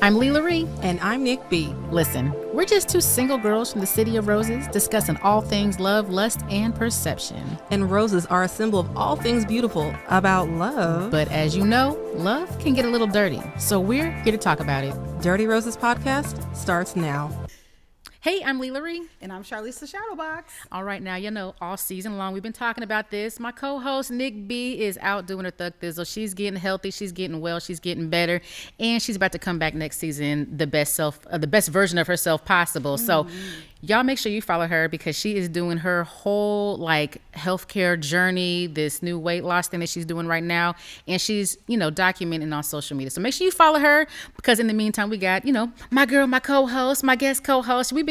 I'm Leigh LaRie. And I'm Nick B. Listen, we're just two single girls from the City of Roses discussing all things love, lust, and perception. And roses are a symbol of all things beautiful about love. But as you know, love can get a little dirty. So we're here to talk about it. Dirty Roses Podcast starts now. Hey, I'm Leigh LaRie. And I'm Charlisa Shadowboxx. All right, now, you know, all season long, we've been talking about this. My co-host, Nick B, is out doing her thug thizzle. She's getting healthy. She's getting well. She's getting better. And she's about to come back next season, the best version of herself possible. Mm-hmm. So y'all make sure you follow her because she is doing her whole, healthcare journey, this new weight loss thing that she's doing right now. And she's, documenting on social media. So make sure you follow her because in the meantime, we got, my girl, my co-host, my guest co-host. We've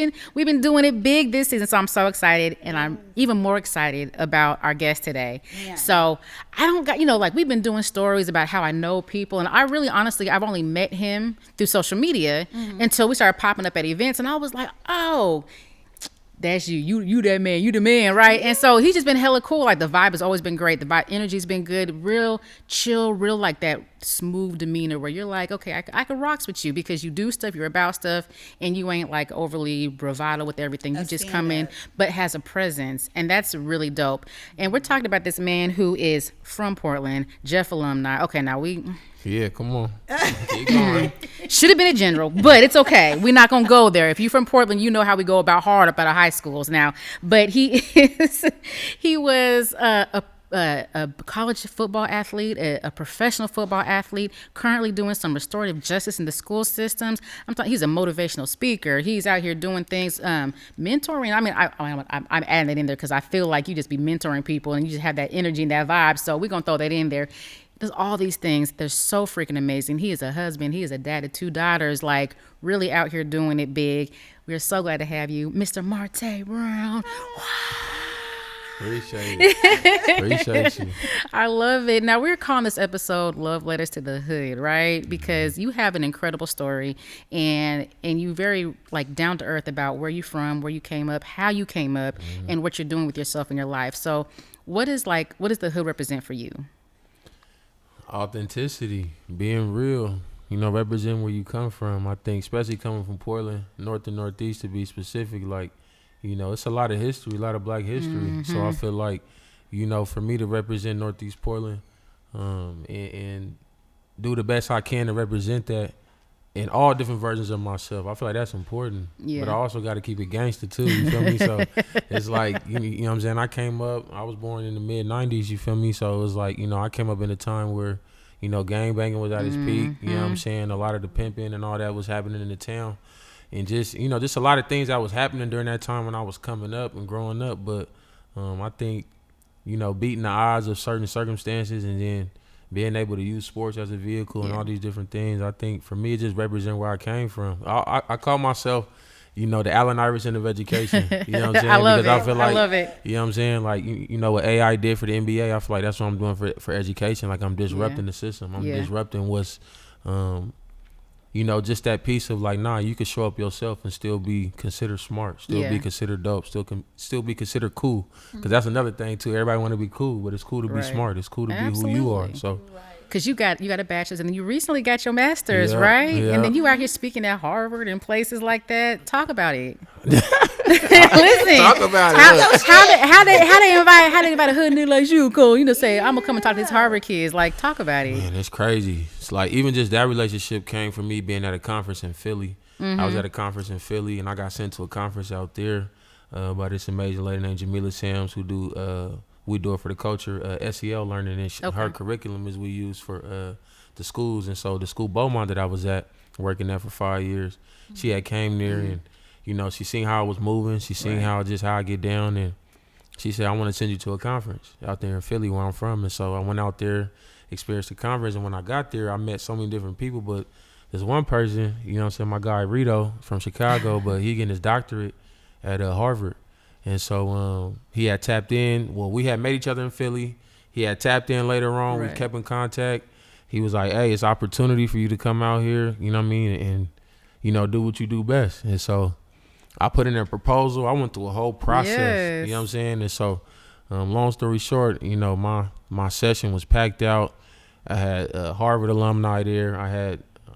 been doing it big this season, so I'm so excited, and I'm even more excited about our guest today. Yeah. So I don't got, we've been doing stories about how I know people, and I really, honestly, I've only met him through social media until we started popping up at events, and I was like, oh, that's you that man, you the man, right? And so he's just been hella cool. The vibe has always been great. The vibe, energy's been good, real chill, real that smooth demeanor where you're like, okay, I can rocks with you because you do stuff, you're about stuff, and you ain't overly bravado with everything. You just come in, but has a presence, and that's really dope. And we're talking about this man who is from Portland, Jeff alumni. Okay, now yeah, come on. Keep going. Should have been a general, but it's okay. We're not going to go there. If you're from Portland, you know how we go about hard up at our high schools now. But he was a college football athlete, a professional football athlete, currently doing some restorative justice in the school systems. He's a motivational speaker. He's out here doing things, mentoring. I mean, I'm adding that in there because I feel like you just be mentoring people and you just have that energy and that vibe. So we're going to throw that in there. Does all these things. They're so freaking amazing. He is a husband. He is a dad of 2 daughters, really out here doing it big. We're so glad to have you, Mr. Martae Brown. Appreciate it. Appreciate you. I love it. Now, we're calling this episode Love Letters to the Hood, right? Because you have an incredible story and you very down to earth about where you're from, where you came up, how you came up, and what you're doing with yourself in your life. So what does the hood represent for you? Authenticity, being real, representing where you come from. I think especially coming from Portland, north and northeast to be specific, it's a lot of history, a lot of black history. Mm-hmm. So I feel like, for me to represent Northeast Portland and do the best I can to represent that in all different versions of myself, I feel like that's important. Yeah. But I also got to keep it gangster too, you feel me? So it's you know what I'm saying? I was born in the mid-90s, you feel me? So it was I came up in a time where, gangbanging was at its peak, you know what I'm saying? A lot of the pimping and all that was happening in the town. And just a lot of things that was happening during that time when I was coming up and growing up. But I think, beating the odds of certain circumstances and then being able to use sports as a vehicle and all these different things, I think for me it just represents where I came from. I call myself, the Allen Iverson of education. You know what I'm saying? I love because it. I feel I love it. You know what I'm saying? What AI did for the NBA, I feel like that's what I'm doing for education. I'm disrupting the system. I'm disrupting what's just that piece of you could show up yourself and still be considered smart, still be considered dope, still be considered cool. Because that's another thing too. Everybody want to be cool, but it's cool to be smart. It's cool to be who you are. So. Because you got a bachelor's and then you recently got your master's, right? Yeah. And then you out here speaking at Harvard and places like that. Talk about it. Listen, talk about it. How they invite a hood nigga like you, cool? Say I'm gonna come and talk to these Harvard kids. Talk about it. Man, it's crazy. It's even just that relationship came from me being at a conference in Philly. I was at a conference in Philly and I got sent to a conference out there by this amazing lady named Jamila Sams who we do it for the culture, SEL learning, and her curriculum is we use for the schools. And so the school Beaumont that I was at, working there for 5 years, she had came there and, she seen how I was moving. She seen how I get down. And she said, I want to send you to a conference out there in Philly where I'm from. And so I went out there, experienced the conference. And when I got there, I met so many different people. But there's one person, my guy Rito from Chicago, but he getting his doctorate at Harvard. And so he had tapped in. Well, we had met each other in Philly. He had tapped in later on. We kept in contact. He was like, hey, it's opportunity for you to come out here, you know what I mean, and, do what you do best. And so I put in a proposal. I went through a whole process, you know what I'm saying? And so long story short, my session was packed out. I had Harvard alumni there. I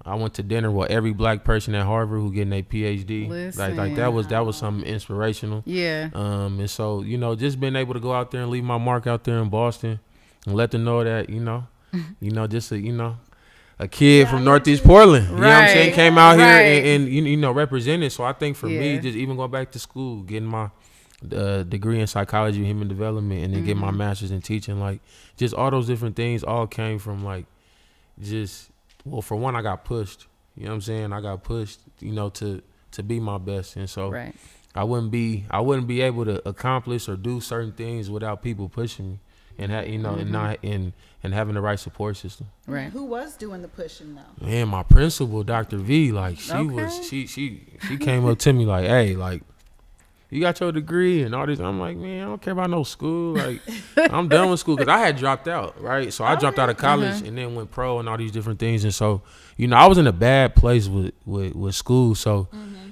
I went to dinner with every black person at Harvard who getting their PhD. Listen. Like that was something inspirational. Yeah. And so, you know, just being able to go out there and leave my mark out there in Boston and let them know that, just a kid from Northeast Portland, you know what I'm saying, came out here and represented. So I think for me, just even going back to school, getting my degree in psychology and human development, and then getting my master's in teaching, like just all those different things all came from like for one, I got pushed. You know what I'm saying? I got pushed, to be my best, and so I wouldn't be able to accomplish or do certain things without people pushing me, and and having the right support system. Right. Who was doing the pushing though? Man, my principal, Dr. V, like she came up to me like, hey, like, you got your degree and all this. I'm like, man, I don't care about no school. Like, I'm done with school, because I had dropped out, right? So I dropped out of college and then went pro and all these different things. And so, I was in a bad place with school. So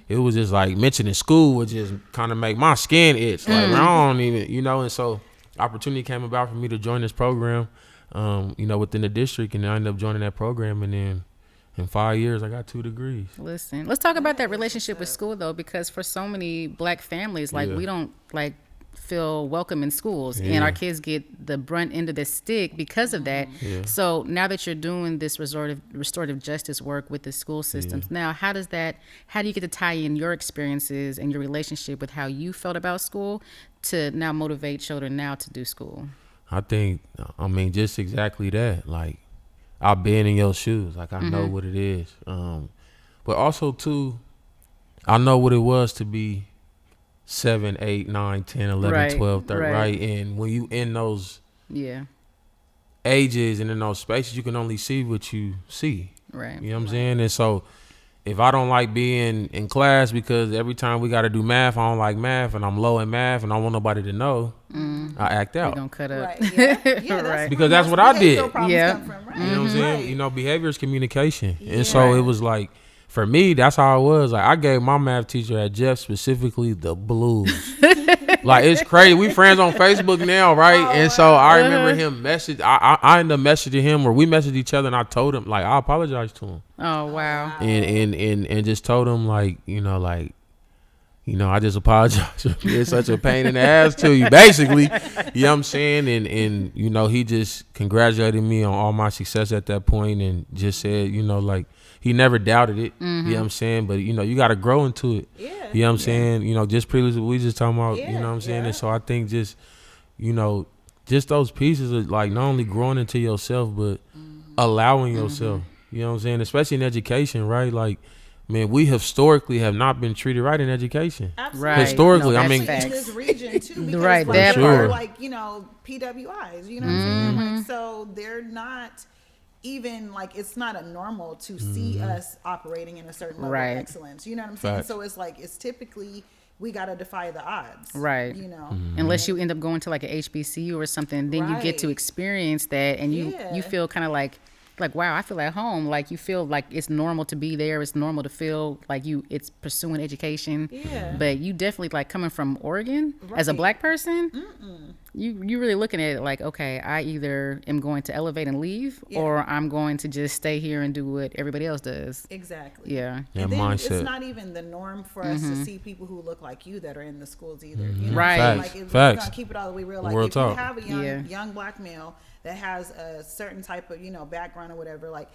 it was just like mentioning school would just kind of make my skin itch. Like, I don't even, and so opportunity came about for me to join this program, within the district, and I ended up joining that program, and then in 5 years, I got 2 degrees. Listen, let's talk about that relationship with school, though, because for so many black families, like, we don't, like, feel welcome in schools, and our kids get the brunt end of the stick because of that. Yeah. So now that you're doing this restorative justice work with the school systems, now how do you get to tie in your experiences and your relationship with how you felt about school to now motivate children now to do school? I think, just exactly that. Like, I've been in your shoes. Like, I know what it is. But also, too, I know what it was to be 7, 8, 9, 10, 11, 12, 13, right? And when you in those ages and in those spaces, you can only see what you see. Right. You know what I'm saying? And so if I don't like being in class because every time we got to do math, I don't like math, and I'm low in math and I don't want nobody to know, I act out. You're going to cut up. Right. Yeah. Because that's what I did. Yeah. You know what I'm saying? Behavior is communication. Yeah. And so it was like, for me, that's how it was. Like, I gave my math teacher at Jeff specifically the blues. Like, it's crazy. We friends on Facebook now, right? And so I remember him I ended up messaging him, or we messaged each other, and I told him, like, I apologized to him. Oh, wow. And just told him, like, I just apologize for being such a pain in the ass to you, basically. You know what I'm saying? And he just congratulated me on all my success at that point, and just said, like, he never doubted it. You know what I'm saying? But, you got to grow into it. Yeah. You know what I'm saying? Just previously, we just talking about, you know what I'm saying? And so I think just, just those pieces of, like, not only growing into yourself, but allowing yourself. You know what I'm saying? Especially in education, right? Like, man, we historically have not been treated right in education. Absolutely. Right. Historically, in this region too, because right, that part, like, PWIs, you know what I'm saying? Like, so they're not even, like, it's not a normal to see us operating in a certain level of excellence. You know what I'm saying? So it's like, it's typically, we got to defy the odds. Right. Unless you end up going to like a HBCU or something, then you get to experience that, and you feel kind of like, wow, I feel at home. Like, you feel like it's normal to be there. It's normal to feel like it's pursuing education. Yeah. But you definitely, like, coming from Oregon as a black person, you really looking at it like, okay, I either am going to elevate and leave, or I'm going to just stay here and do what everybody else does. Exactly. Yeah. And then mindset. It's not even the norm for us to see people who look like you that are in the schools either. You know? Right. Like, if we're gonna keep it all the way real, like, if you have a young black male that has a certain type of, background or whatever, like,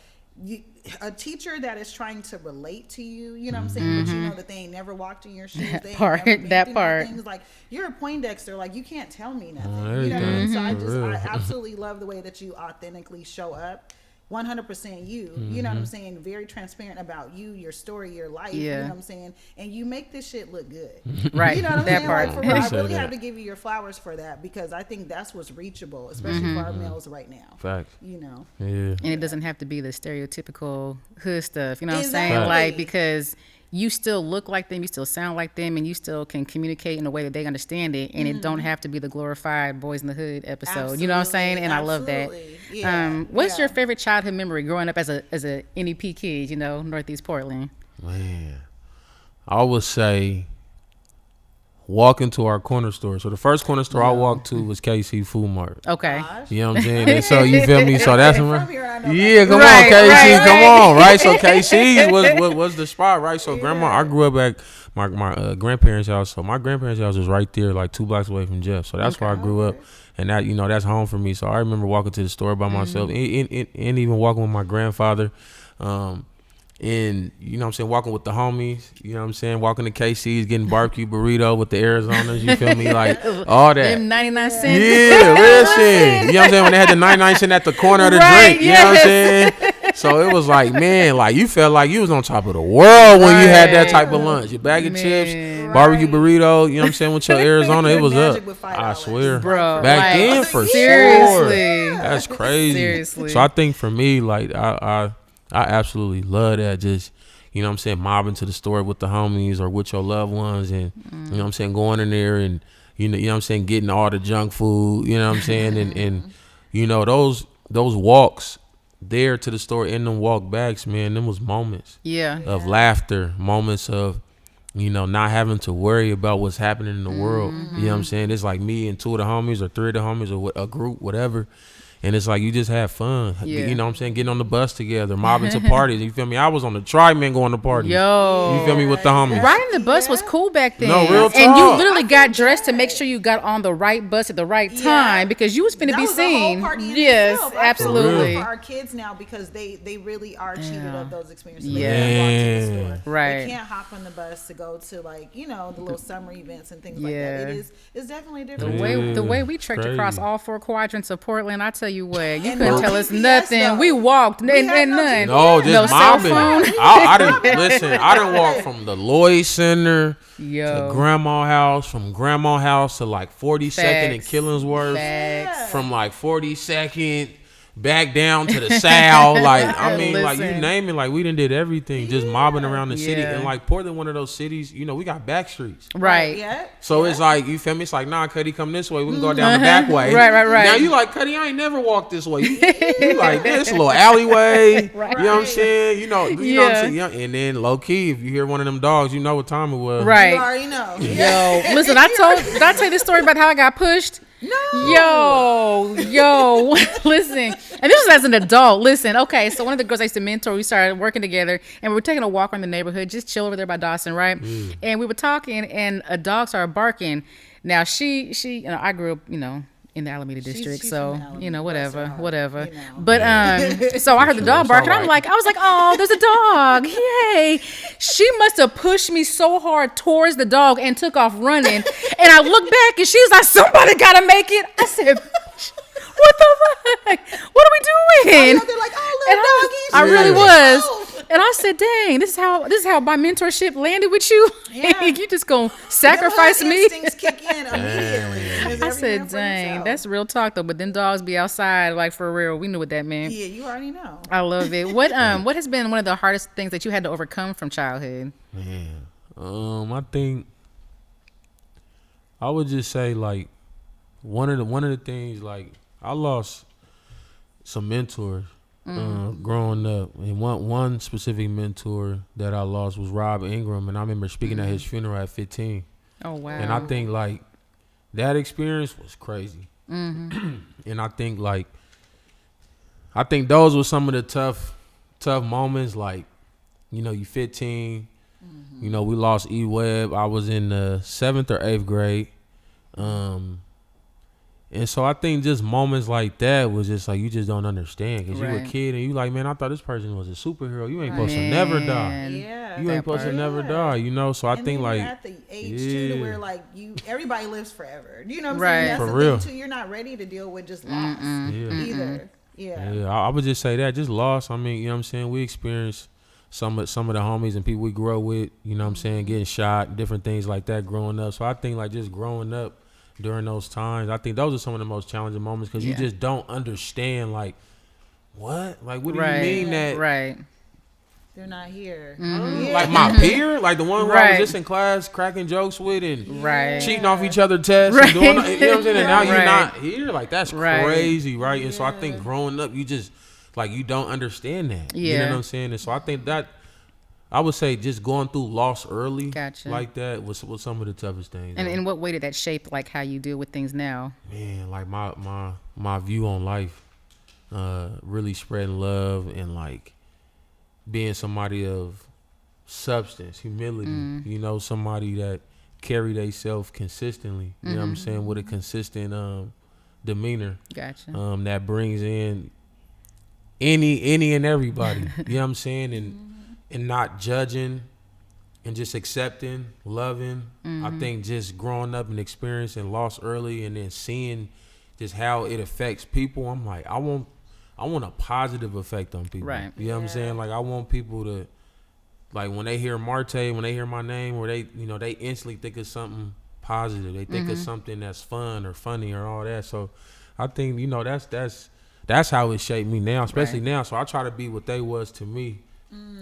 a teacher that is trying to relate to you, you know what I'm saying, but you know that they ain't never walked in your shoes, they ain't never been things, like, you're a Poindexter, like, you can't tell me nothing, you know what I mean? So I absolutely love the way that you authentically show up, 100% you, you know what I'm saying, very transparent about you, your story, your life, you know what I'm saying, and you make this shit look good. Right. You know what I'm that saying? Part. Like, for real, I really have to give you your flowers for that, because I think that's what's reachable, especially for our males right now. Facts. Yeah. And it doesn't have to be the stereotypical hood stuff, you know what I'm saying? Like, because you still look like them, you still sound like them, and you still can communicate in a way that they understand it, and it don't have to be the glorified Boys in the Hood episode. Absolutely. You know what I'm saying? And I love that. Yeah. What's your favorite childhood memory growing up as a NEP kid, Northeast Portland? Man, I would say walk into our corner store. So the first corner store I walked to was KC Foodmart. Okay. You know what I'm saying? And so you feel me? So that's come Right, on, KC, come on, right? So KC was the spot, right? So grandma, I grew up at my grandparents' house. So my grandparents' house was right there, like 2 blocks away from Jeff. So that's where I grew up, and that that's home for me. So I remember walking to the store by myself, and even walking with my grandfather. And you know what I'm saying, walking with the homies, you know what I'm saying, walking to KC's, getting barbecue burrito with the Arizonas, you feel me, like all that. Them 99 cents. Yeah, real shit. You know what I'm saying, when they had the 99 cent at the corner of the drink, you know what I'm saying. So it was like, man, like you felt like you was on top of the world when you had that type of lunch. Your bag of chips, barbecue burrito, you know what I'm saying, with your Arizona, it was up. I swear. Bro, back then, for seriously. sure. That's crazy. Seriously. So I think for me, like I absolutely love that, just, you know what I'm saying, mobbing to the store with the homies or with your loved ones, and you know what I'm saying, going in there and you know what I'm saying, getting all the junk food, you know what I'm saying, and you know those walks there to the store and them walk backs, man, them was moments of laughter, moments of, you know, not having to worry about what's happening in the world. You know what I'm saying? It's like me and 2 of the homies or 3 of the homies or a group, whatever. And it's like you just have fun. You know what I'm saying? Getting on the bus together, mobbing to parties. You feel me? I was on the tri-man going to parties. Yo. You feel me? With the homies. Riding the bus was cool back then. No, real talk. And you literally got dressed to make sure you got on the right bus at the right time because you was finna be seen. Yes, absolutely. For our kids now, because they really are cheated of those experiences. Yeah. Right. They can't hop on the bus to go to, like, you know, the little summer events and things like that. It's definitely different. The way we trekked across all 4 quadrants of Portland, I tell you what, you couldn't tell us nothing. We walked and none. No, just mobbing. I didn't listen. I didn't walk from the Lloyd Center to Grandma House, from Grandma House to like 42nd and Killingsworth, from like 42nd back down to the south. Like, I mean, like, you name it, like, we done did everything, just mobbing around the city. And like Portland, one of those cities, you know, we got Backstreets, right? So it's like, you feel me, it's like, nah, Cuddy, come this way, we can go down the back way. Right. Now you like, Cuddy, I ain't never walked this way. You like this little alleyway. You know what I'm saying? You know what I'm saying? And then low key, if you hear one of them dogs, you know what time it was. Right. You already know. Yo, listen, did I tell you this story about how I got pushed? No. Yo, listen. And this was as an adult. Listen, okay, so one of the girls I used to mentor, we started working together, and we were taking a walk around the neighborhood, just chill over there by Dawson, right? And we were talking, and a dog started barking. Now, she you know, I grew up, you know, in the Alameda district, she's so Alameda, you know, whatever. You know. But so I heard the dog barking. I was like, oh, there's a dog! Yay! She must have pushed me so hard towards the dog and took off running. And I looked back, and she's like, somebody gotta make it. I said, what the fuck? What are we doing? They're like, oh, I really was. And I said, dang, this is how my mentorship landed with you. Yeah. You just gonna sacrifice me. Instincts kick in immediately. I said, dang, that's real talk though. But then dogs be outside, like, for real. We knew what that meant. Yeah, you already know. I love it. What has been one of the hardest things that you had to overcome from childhood? Man, I think I would just say, like, one of the things, like, I lost some mentors growing up, and one specific mentor that I lost was Rob Ingram, and I remember speaking at his funeral at 15. Oh wow! And I think, like, that experience was crazy, and I think those were some of the tough moments. Like, you know, you 15, you know, we lost E Webb. I was in the 7th or 8th grade. And so I think just moments like that was just like, you just don't understand, because you were a kid and you like, man, I thought this person was a superhero. You ain't supposed to never die. Yeah, you ain't supposed to never die, you know? So I think, like, you're at the age too to where, like, everybody lives forever. You know what I'm saying? That's for the real. thing too. You're not ready to deal with just loss either. Yeah. I would just say that, just loss. I mean, you know what I'm saying? We experienced some of the homies and people we grew up with, you know what I'm saying, getting shot, different things like that growing up. So I think, like, just growing up during those times, I think those are some of the most challenging moments, because you just don't understand, like, what? Like, what do you mean that? Right. They're not here. Like my peer? Like the one where I was just in class cracking jokes with and cheating off each other tests and doing, you know what I'm saying? And now you're not here? Like, that's crazy, right? And so I think growing up, you just, like, you don't understand that. You know what I'm saying? And so I think that I would say just going through loss early, Gotcha. like that was some of the toughest things. And in what way did that shape like how you deal with things now? Man, like my view on life, really spreading love and like being somebody of substance, humility. You know, somebody that carry themselves consistently. You know what I'm saying, with a consistent demeanor. Gotcha. That brings in any and everybody. You know what I'm saying, and not judging and just accepting, loving. I think just growing up and experiencing loss early and then seeing just how it affects people. I'm like, I want a positive effect on people. Right. You know what I'm saying? Like I want people to, like when they hear Martae, when they hear my name, or they, you know, they instantly think of something positive. They think of something that's fun or funny or all that. So I think, you know, that's how it shaped me now, especially now. So I try to be what they was to me,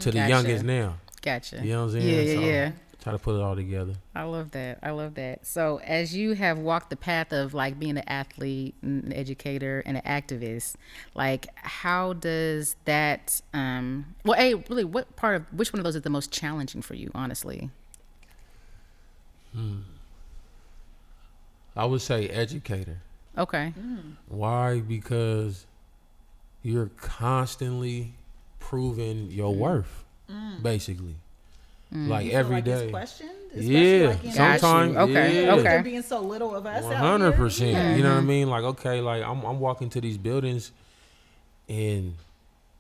to the youngest now. Gotcha. You know what I'm saying? Yeah. Try to put it all together. I love that. So as you have walked the path of like being an athlete, an educator, and an activist, like how does that, really which one of those is the most challenging for you, honestly? I would say educator. Okay. Why? Because you're constantly proving your worth, basically. Like every like day. It's questioned? Yeah. Like, Sometimes. Okay. Yeah. Okay. There being so little of us. 100%. You know what I mean? Like, okay, like I'm walking to these buildings and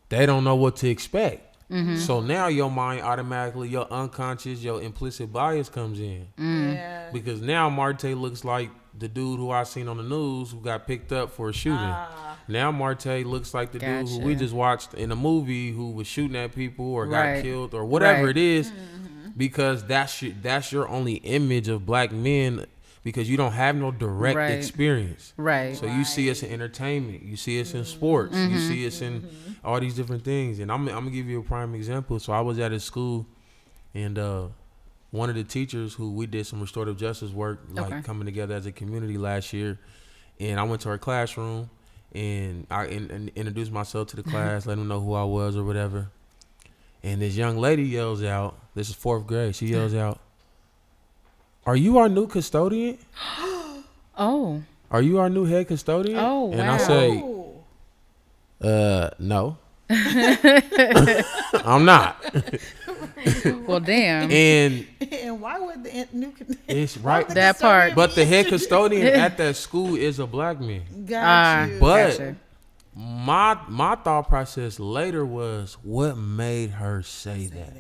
they don't know what to expect. So now your mind automatically, your unconscious, your implicit bias comes in. Yeah. Because now Martae looks like the dude who I seen on the news who got picked up for a shooting. Now Martae looks like the dude who we just watched in a movie who was shooting at people or got killed or whatever it is. Because that's your only image of black men, because you don't have no direct experience. Right. So you see us in entertainment, you see us in sports, you see us in all these different things. And I'm gonna give you a prime example. So I was at a school, and one of the teachers who we did some restorative justice work, like coming together as a community last year, and I went to her classroom and I introduced myself to the class, let them know who I was or whatever. And this young lady yells out, this is 4th grade, she yells out, "Are you our new custodian?" Oh. "Are you our new head custodian?" Oh, and wow. I say, no. I'm not. Well, damn. And why would the new it's right that part? But the head custodian at that school is a black man. Got you. But my thought process later was, what made her say that?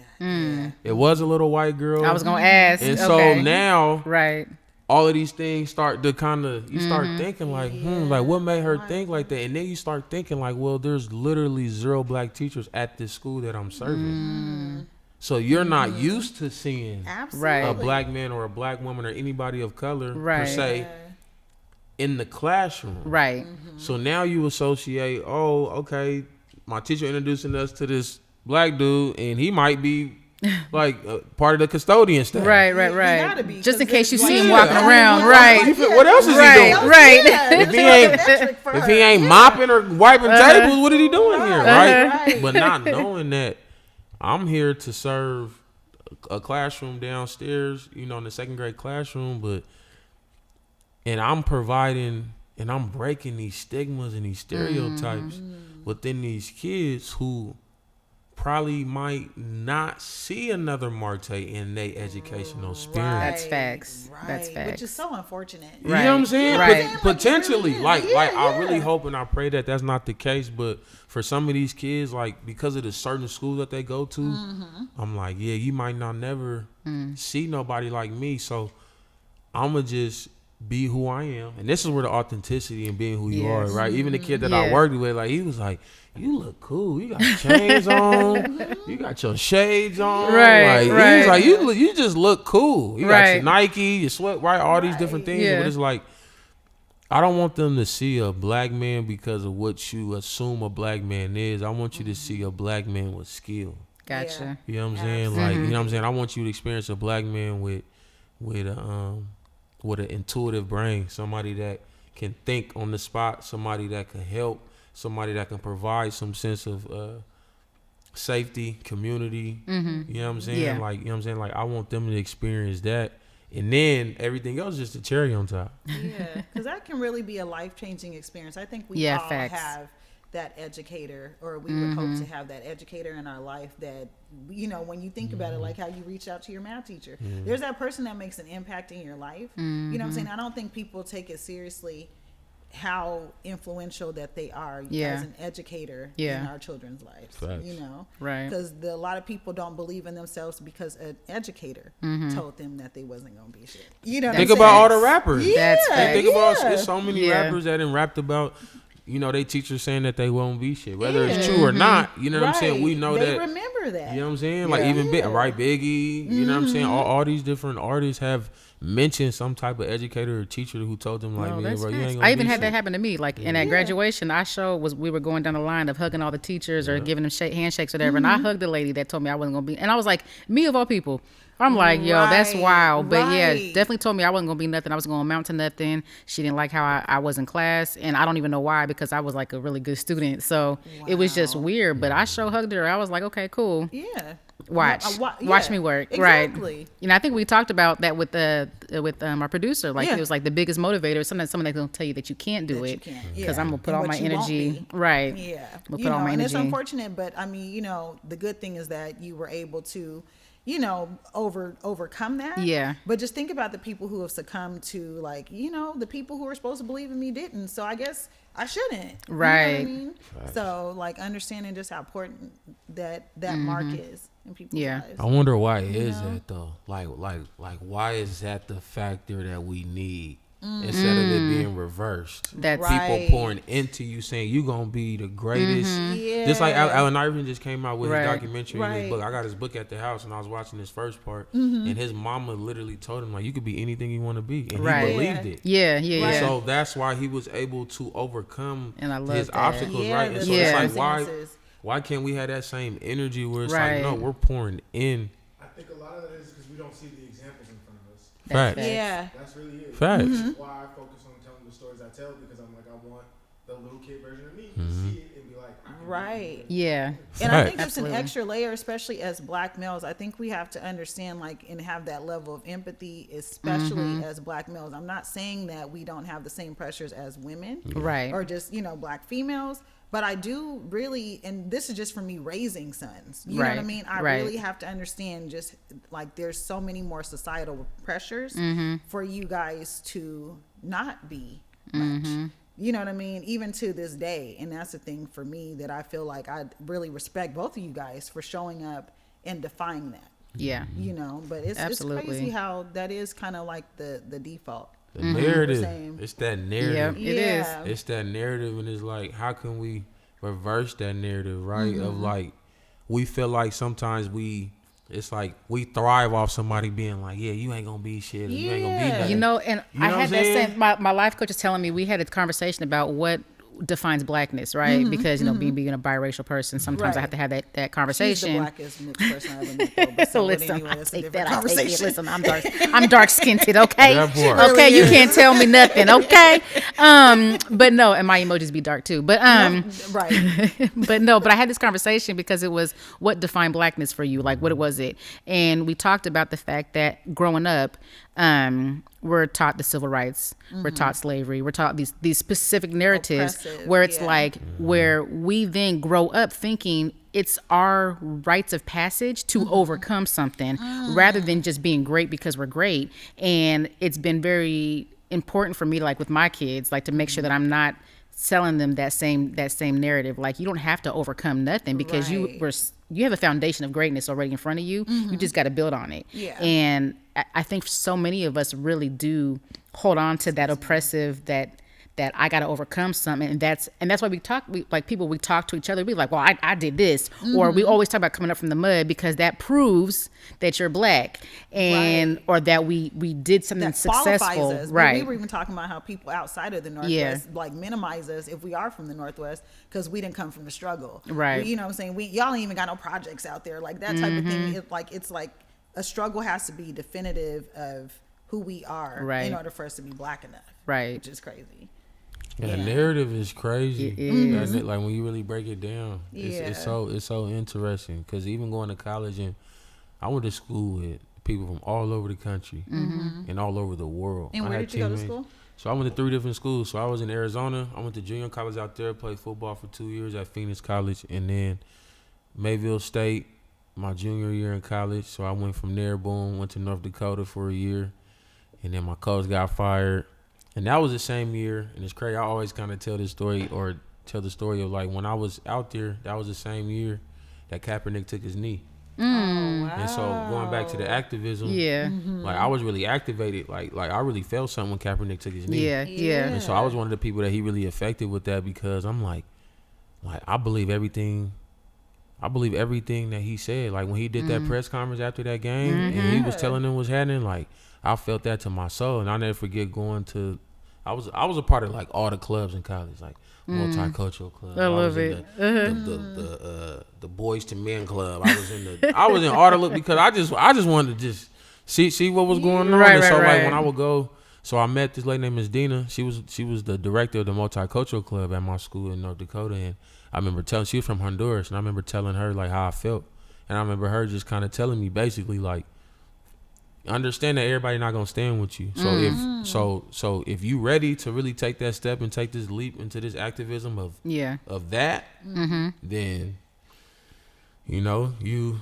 It was a little white girl. I was gonna ask. And so now, right, all of these things start to kind of, you start thinking like, like what made her think like that? And then you start thinking like, well, there's literally 0 black teachers at this school that I'm serving. So you're not used to seeing a black man or a black woman or anybody of color per se in the classroom. Right. So now you associate, oh, okay, my teacher introducing us to this black dude and he might be like part of the custodian staff. Right. Be, just in case you see him walking around. Right. What else is he doing? Right. If he ain't mopping or wiping tables, what is he doing here? Right. But not knowing that I'm here to serve a classroom downstairs, you know, in the 2nd grade classroom, and I'm providing and I'm breaking these stigmas and these stereotypes within these kids who probably might not see another Martae in their educational experience. That's facts. That's facts. Which is so unfortunate. You know what I'm saying? Potentially, I really hope and I pray that that's not the case. But for some of these kids, like because of the certain schools that they go to, I'm like, yeah, you might not never see nobody like me. So I'ma just be who I am. And this is where the authenticity and being who you are, right? Even the kid that I worked with, like he was like, you look cool. You got chains on. You got your shades on. Right. He was like, you just look cool. You got your Nike, your sweat, all these different things. But it's like, I don't want them to see a black man because of what you assume a black man is. I want you to see a black man with skill. Gotcha. You know what I'm saying? Like, you know what I'm saying? I want you to experience a black man with an intuitive brain, somebody that can think on the spot, somebody that can help, somebody that can provide some sense of safety, community. Mm-hmm. You know what I'm saying? Yeah. Like, you know what I'm saying? Like, I want them to experience that. And then everything else is just a cherry on top. Yeah, because that can really be a life-changing experience. I think we all have that educator, or we would hope to have that educator in our life that, you know, when you think about it, like how you reach out to your math teacher, there's that person that makes an impact in your life. You know what I'm saying? I don't think people take it seriously how influential that they are as an educator in our children's lives. Facts. You know, right? Because a lot of people don't believe in themselves because an educator told them that they wasn't gonna be shit. You know, think about all the rappers. Yeah, think about there's so many rappers that done rapped about, you know, they teachers saying that they won't be shit, whether it's true or not. You know what I'm saying? We know they that. Remember that. You know what I'm saying? Like even Biggie. You know what I'm saying? All these different artists have mentioned some type of educator or teacher who told them like, man, bro, you ain't gonna I even be had shit. that happen to me. Like in that graduation, we were going down the line of hugging all the teachers or giving them handshakes or whatever, and I hugged the lady that told me I wasn't gonna be, and I was like, me of all people. I'm like, yo, that's wild. But yeah, definitely told me I wasn't going to be nothing. I was going to amount to nothing. She didn't like how I was in class. And I don't even know why, because I was like a really good student. So it was just weird. But I sure hugged her. I was like, okay, cool. Yeah. Watch me work. Exactly. Right. You know, I think we talked about that with our producer. Like it was like the biggest motivator. Sometimes someone that's going to tell you that you can't do it. Because I'm going to put all my energy. Right. Yeah. We'll put all my energy. And it's unfortunate, but I mean, you know, the good thing is that you were able to, you know, overcome that. Yeah. But just think about the people who have succumbed to, like, you know, the people who were supposed to believe in me didn't. So I guess I shouldn't. Right. You know what I mean? Right. So like understanding just how important that mark is in people's lives. I wonder why it is that though. Like why is that the factor that we need? Instead of it being reversed, that's people pouring into you saying you gonna be the greatest. Just like Allen Iverson just came out with his documentary, his book. I got his book at the house, and I was watching this first part, and his mama literally told him like, you could be anything you want to be, and he believed it. Yeah. So that's why he was able to overcome his that. obstacles, right? And so it's like why can't we have that same energy where it's like, no, we're pouring in. I think a lot of that is because we don't see the examples in front of us. Facts. Yeah. That's really it. Facts. That's why I focus on telling the stories I tell, because I'm like, I want the little kid version of me to see it and be like, right. Yeah. And I think it's an extra layer, especially as Black males. I think we have to understand, like, and have that level of empathy, especially as Black males. I'm not saying that we don't have the same pressures as women, right? Or just, you know, Black females. But I do really, and this is just for me raising sons. You know what I mean? I really have to understand just like there's so many more societal pressures for you guys to not be much. You know what I mean? Even to this day. And that's the thing for me that I feel like I really respect both of you guys for showing up and defying that. Yeah. You know, but it's crazy how that is kind of like the default. The narrative. It's that narrative. It is. It's that narrative, and it's like, how can we reverse that narrative, right? Of like, we feel like sometimes it's like we thrive off somebody being like, yeah, you ain't gonna be shit. You ain't gonna be nothing. You know, and I had that same, my life coach is telling me, we had a conversation about what defines Blackness, right? Because, you know, being a biracial person, sometimes I have to have that conversation. She's the blackest mixed person I ever met, though. So listen, anyway, I take that. I take it. Listen, I'm dark skinned, okay? Okay, you can't tell me nothing, okay? But no, and my emojis be dark too. But but I had this conversation because it was what defined Blackness for you, like what was it? And we talked about the fact that growing up, we're taught the civil rights, we're taught slavery, we're taught these specific narratives where it's like where we then grow up thinking it's our rites of passage to overcome something rather than just being great because we're great. And it's been very important for me, like with my kids, like to make sure that I'm not selling them that same narrative. Like, you don't have to overcome nothing because you have a foundation of greatness already in front of you. You just got to build on it. And I think so many of us really do hold on to that oppressive, that I got to overcome something. And that's why we talk to each other. We like, well, I did this. Or we always talk about coming up from the mud because that proves that you're Black and or that we did something that successful. Us. We were even talking about how people outside of the Northwest like minimize us if we are from the Northwest because we didn't come from the struggle. Right. You know what I'm saying? Y'all ain't even got no projects out there. Like that type of thing. It's like a struggle has to be definitive of who we are in order for us to be Black enough. Right. Which is crazy. The narrative is crazy. It is. Like when you really break it down, it's so interesting. Because even going to college, and I went to school with people from all over the country and all over the world. And where did you go to school? So I went to 3 different schools. So I was in Arizona. I went to junior college out there, played football for 2 years at Phoenix College, and then Mayville State my junior year in college. So I went from there, boom, went to North Dakota for a year, and then my coach got fired. And that was the same year, and it's crazy. I always kind of tell the story of like when I was out there, that was the same year that Kaepernick took his knee. Oh, wow. And so going back to the activism, like I was really activated. Like I really felt something when Kaepernick took his knee. Yeah. And so I was one of the people that he really affected with that, because I'm like I believe everything that he said. Like when he did that press conference after that game, and he was telling them what's happening, like I felt that to my soul. And I'll never forget going to, I was a part of like all the clubs in college, like multicultural club. I love it. The Boys to Men club. I was in all the look, because I just wanted to just see what was going on. Right, and so right. like when I would go, so I met this lady named Ms. Dina. She was the director of the multicultural club at my school in North Dakota, and I remember telling, she was from Honduras, and I remember telling her like how I felt, and I remember her just kind of telling me basically like, understand that everybody not gonna stand with you. So if you ready to really take that step and take this leap into this activism of that, then you know you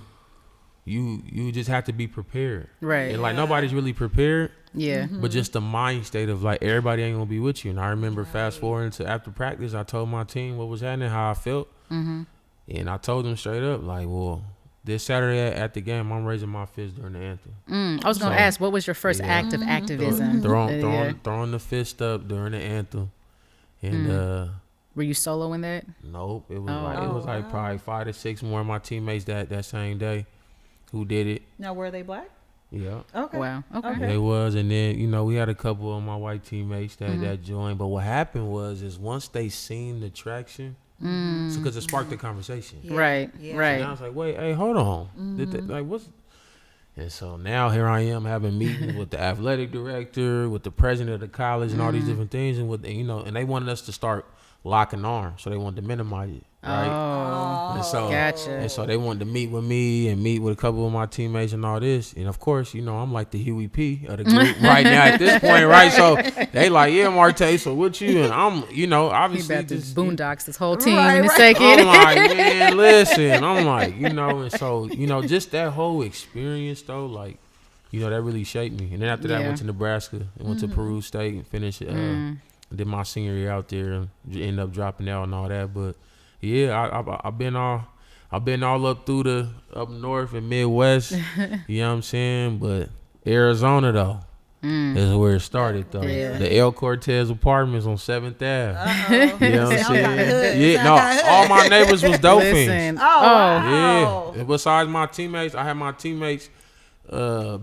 just have to be prepared. Right. And like nobody's really prepared. Yeah. But just the mind state of like everybody ain't gonna be with you. And I remember fast forwarding to after practice, I told my team what was happening, how I felt, and I told them straight up like, well, this Saturday at the game, I'm raising my fist during the anthem. I was going to ask, what was your first act of activism? Throwing the fist up during the anthem. And were you solo in that? Nope. It was like probably 5 to 6 more of my teammates that same day who did it. Now, were they black? Yeah. Okay. Wow. Okay. They was, and then we had a couple of my white teammates that joined. But what happened was once they seen the traction, because it sparked the conversation. Yeah. Right. And I was like, wait, hey, hold on. Like what's? And so now here I am having meetings with the athletic director, with the president of the college, and all these different things, and and they wanted us to start locking arms, so they wanted to minimize it. Right. Oh, and so, gotcha. And so they wanted to meet with me and meet with a couple of my teammates and all this. And of course, I'm like the Huey P of the group right now at this point, right? So they like, yeah, Martae, so what you? And I'm, obviously about just to boondocks this whole team right, in a right. second. I'm like, man, listen. I'm like, and so, just that whole experience though, like, that really shaped me. And then after that, I went to Nebraska and went to Peru State and finished, did my senior year out there and ended up dropping out and all that. But yeah, I've been all up through up north and Midwest, you know what I'm saying? But Arizona though is where it started though. Yeah. The El Cortez Apartments on 7th Ave. You know what I'm saying? Yeah, no, all my neighbors was dolphins. Wow. Yeah. Besides my teammates, I had my teammates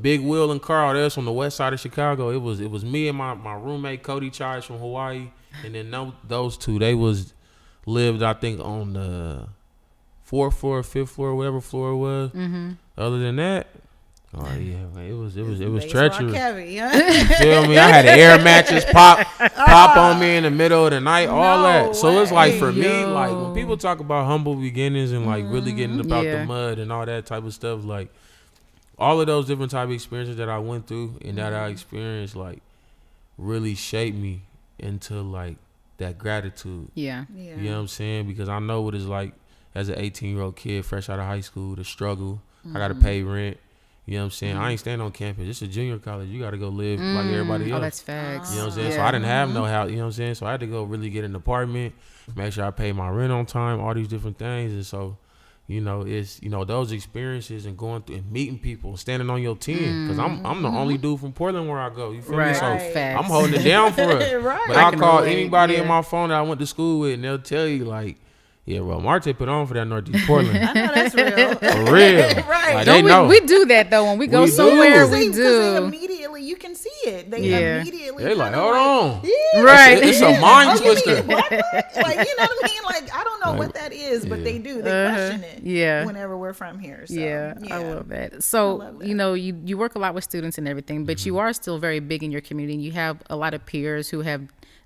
Big Will and Carl, that's on the west side of Chicago. It was me and my roommate Cody Childs from Hawaii, and then those two, they lived I think on the 4th floor, 5th floor, whatever floor it was. Other than that, oh yeah, man, it was treacherous. Heavy, huh? You feel me? I had an air mattress pop on me in the middle of the night, all that. So it's like for me, like when people talk about humble beginnings and like really getting about the mud and all that type of stuff, like all of those different type of experiences that I went through and that I experienced, like really shaped me into like that gratitude. Yeah. You know what I'm saying? Because I know what it's like as an 18-year-old kid fresh out of high school to struggle. I got to pay rent. You know what I'm saying? I ain't staying on campus. It's a junior college. You got to go live like everybody else. Oh, that's facts. You know what I'm saying? So I didn't have no house. You know what I'm saying? So I had to go really get an apartment, make sure I pay my rent on time, all these different things. And so, it's, those experiences and going through and meeting people, standing on your team. Because I'm the only dude from Portland where I go. You feel me? So I'm holding it down for us. Right. But I call anybody in my phone that I went to school with, and they'll tell you, like, yeah, bro, Martae put on for that Northeast Portland. I know that's real. For real. Right. Like, they know. We do that, though. When we go somewhere, we do. Immediately, you can see it. They immediately. They like, hold on. Yeah. Right. It's a mind twister. Like, you know what I mean? Like, I don't know what that is, but they do. They question it. Yeah. Whenever we're from here. So, I love that. So, you work a lot with students and everything, but you are still very big in your community. You have a lot of peers who have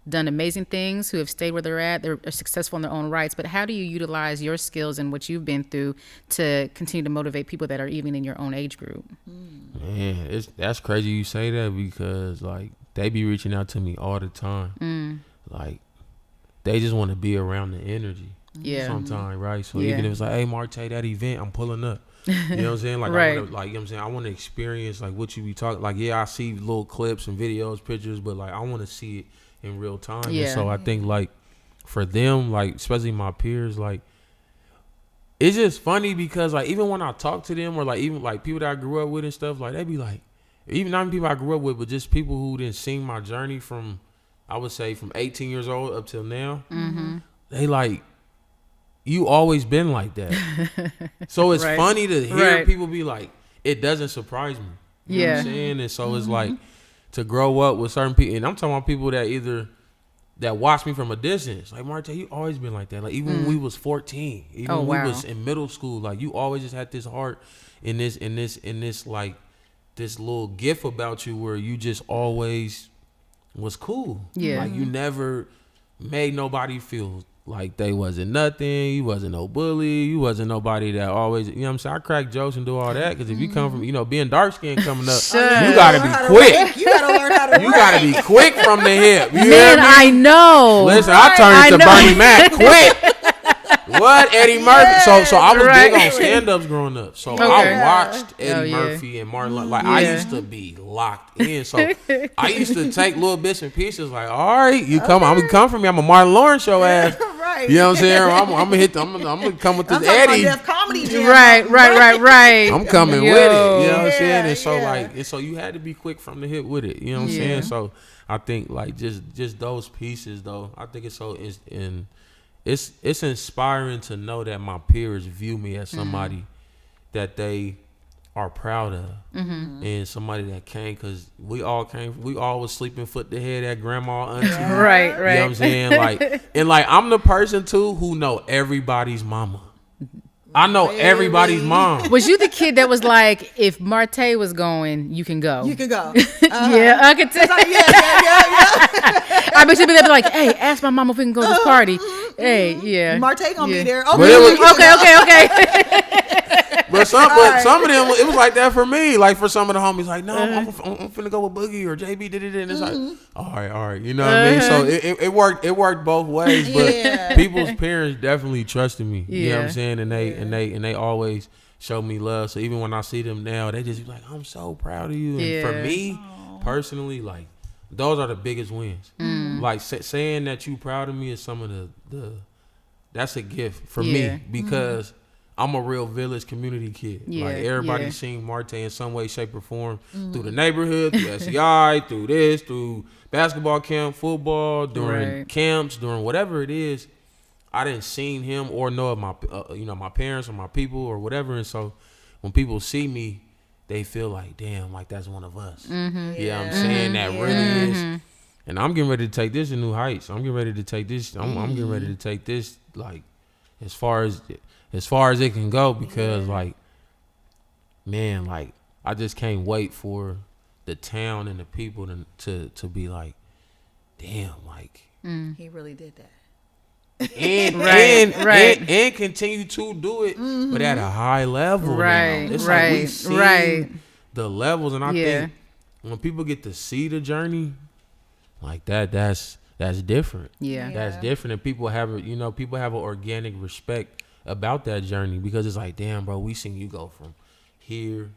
done amazing things, who have stayed where they're at. They're successful in their own rights. But how do you utilize your skills and what you've been through to continue to motivate people that are even in your own age group? Man, that's crazy you say that, because like they be reaching out to me all the time. Like they just want to be around the energy. Yeah. Sometimes, right? So even if it's like, hey, Martae, that event, I'm pulling up. You know what I'm saying? Like, Right. I wanna, like, you know what I'm saying? I want to experience like what you be talking. Like, yeah, I see little clips and videos, pictures, but like I want to see it in real time. Yeah. And so I think like for them, like especially my peers, like it's just funny because like even when I talk to them, or like even like people that I grew up with and stuff, like they be like, even not people I grew up with, but just people who didn't see my journey from, I would say from 18 years old up till now. They like, you always been like that. So it's Right. funny to hear Right. people be like, it doesn't surprise me. You know what I'm saying? And so it's like to grow up with certain people, and I'm talking about people that either that watch me from a distance. Like, Martae, you always been like that. Like even when we was 14, even when we was in middle school, like you always just had this heart in this like this little gift about you where you just always was cool. Yeah. Like you never made nobody feel like they wasn't nothing. You wasn't no bully. You wasn't nobody that always, you know what I'm saying? I crack jokes and do all that because if you come from, you know, being dark skinned coming up, you gotta be quick. You gotta learn how to You gotta be quick from the hip. You hear Man, me? I know. Listen, I turned into Bernie Mac quick. What? Eddie Murphy. So I was big on stand-ups growing up. So I watched Eddie Murphy and Martin Lawrence. Like I used to be locked in. So I used to take little bits and pieces. Like, all right, you come. I'm gonna come from me. I'm a Martin Lawrence show ass. Right. You know what I'm saying? I'm gonna hit. I'm gonna come with this Eddie. Comedy jam. Right. I'm coming with it. You know what I'm saying? And so yeah. and so you had to be quick from the hip with it. You know what I'm saying? So I think like just those pieces though. I think it's so it's inspiring to know that my peers view me as somebody that they are proud of, and somebody that came, because we all was sleeping foot to head at grandma, auntie. Right. You know what I'm saying? Like, and like I'm the person too who know everybody's mama. I know everybody's mom. Was you the kid that was like, if Martae was going, you can go? You can go. Yeah, I could tell. Yeah. I bet you'd be there, be like, hey, ask my mom if we can go to this party. Hey, yeah. Martae gonna be there. Okay. But some of them, it was like that for me. Like for some of the homies, like, no, I'm finna go with Boogie or JB did it, and it's like, all right, you know what I mean? So it worked both ways. But people's parents definitely trusted me. You know what I'm saying? And they always show me love. So even when I see them now, they just be like, I'm so proud of you. And for me personally, like those are the biggest wins. Like saying that you proud of me is some of the that's a gift for me, because I'm a real village community kid. Like everybody seen Martae in some way, shape, or form through the neighborhood, through SEI, through basketball camp, football, during camps, during whatever it is. I didn't seen him or know of my my parents or my people or whatever. And so when people see me, they feel like, damn, like that's one of us. You know what I'm saying? That really is. And I'm getting ready to take this to new heights. I'm getting ready to take this. I'm getting ready to take this like as far as it can go, because like, man, like I just can't wait for the town and the people to be like, damn, like he really did that. And continue to do it, but at a high level. Right, now. It's right, like we see right. the levels, and I think when people get to see the journey like that's different. That's different, and people have an organic respect about that journey, because it's like, damn, bro, we seen you go from here,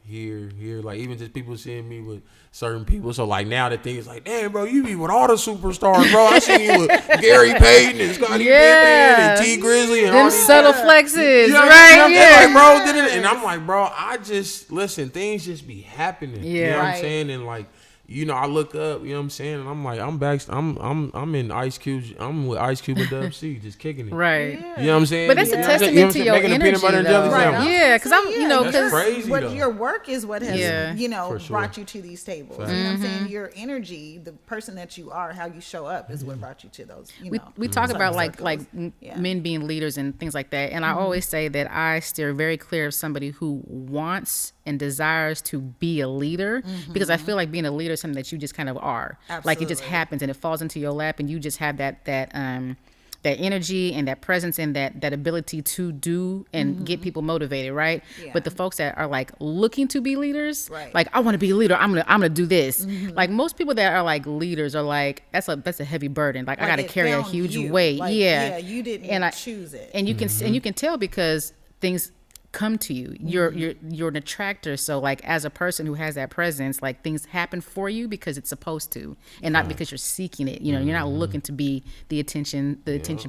like even just people seeing me with certain people. So like now the thing is like, damn, bro, you be with all the superstars, bro. I seen you with Gary Payton and Scottie Pippen and T-Grizzly and them all these subtle guys. flexes, You know, right? like, bro, did it, and I'm like, bro, I just listen. Things just be happening. You know what I'm saying? And like, I look up, you know what I'm saying, and I'm like, I'm in Ice Cube, I'm with Ice Cube and Dub C, just kicking it. Right. You know what I'm saying? But that's a testament to your making energy, peanut butter and jelly though. sandwich. Yeah, because That's crazy, what though. your work is what has For sure. brought you to these tables. You know what I'm saying? Your energy, the person that you are, how you show up, is what brought you to those. We talk about like men being leaders and things like that, and I always say that I steer very clear of somebody who wants and desires to be a leader, because I feel like being a leader there's something that you just kind of are. Absolutely. Like it just happens and it falls into your lap, and you just have that energy and that presence and that ability to do and get people motivated, right? Yeah. But the folks that are like looking to be leaders, right. Like I want to be a leader, I'm gonna do this. Like most people that are like leaders are like that's a heavy burden. Like I got to carry a huge weight. Like, yeah, you didn't choose it, and you can tell because things come to you. You're an attractor. So like as a person who has that presence, like things happen for you because it's supposed to, and not because you're seeking it. You know, you're not looking to be the attention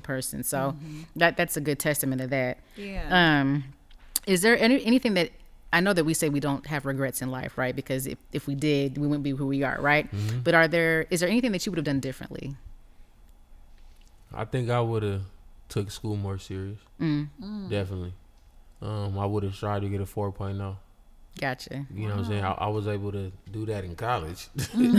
person. So that's a good testament of that. Yeah. Is there anything that I know that we say we don't have regrets in life, right? Because if we did, we wouldn't be who we are, right? But is there anything that you would have done differently? I think I would have took school more serious. Definitely. I would have tried to get a 4.0. Gotcha. You know what I'm saying? I was able to do that in college, and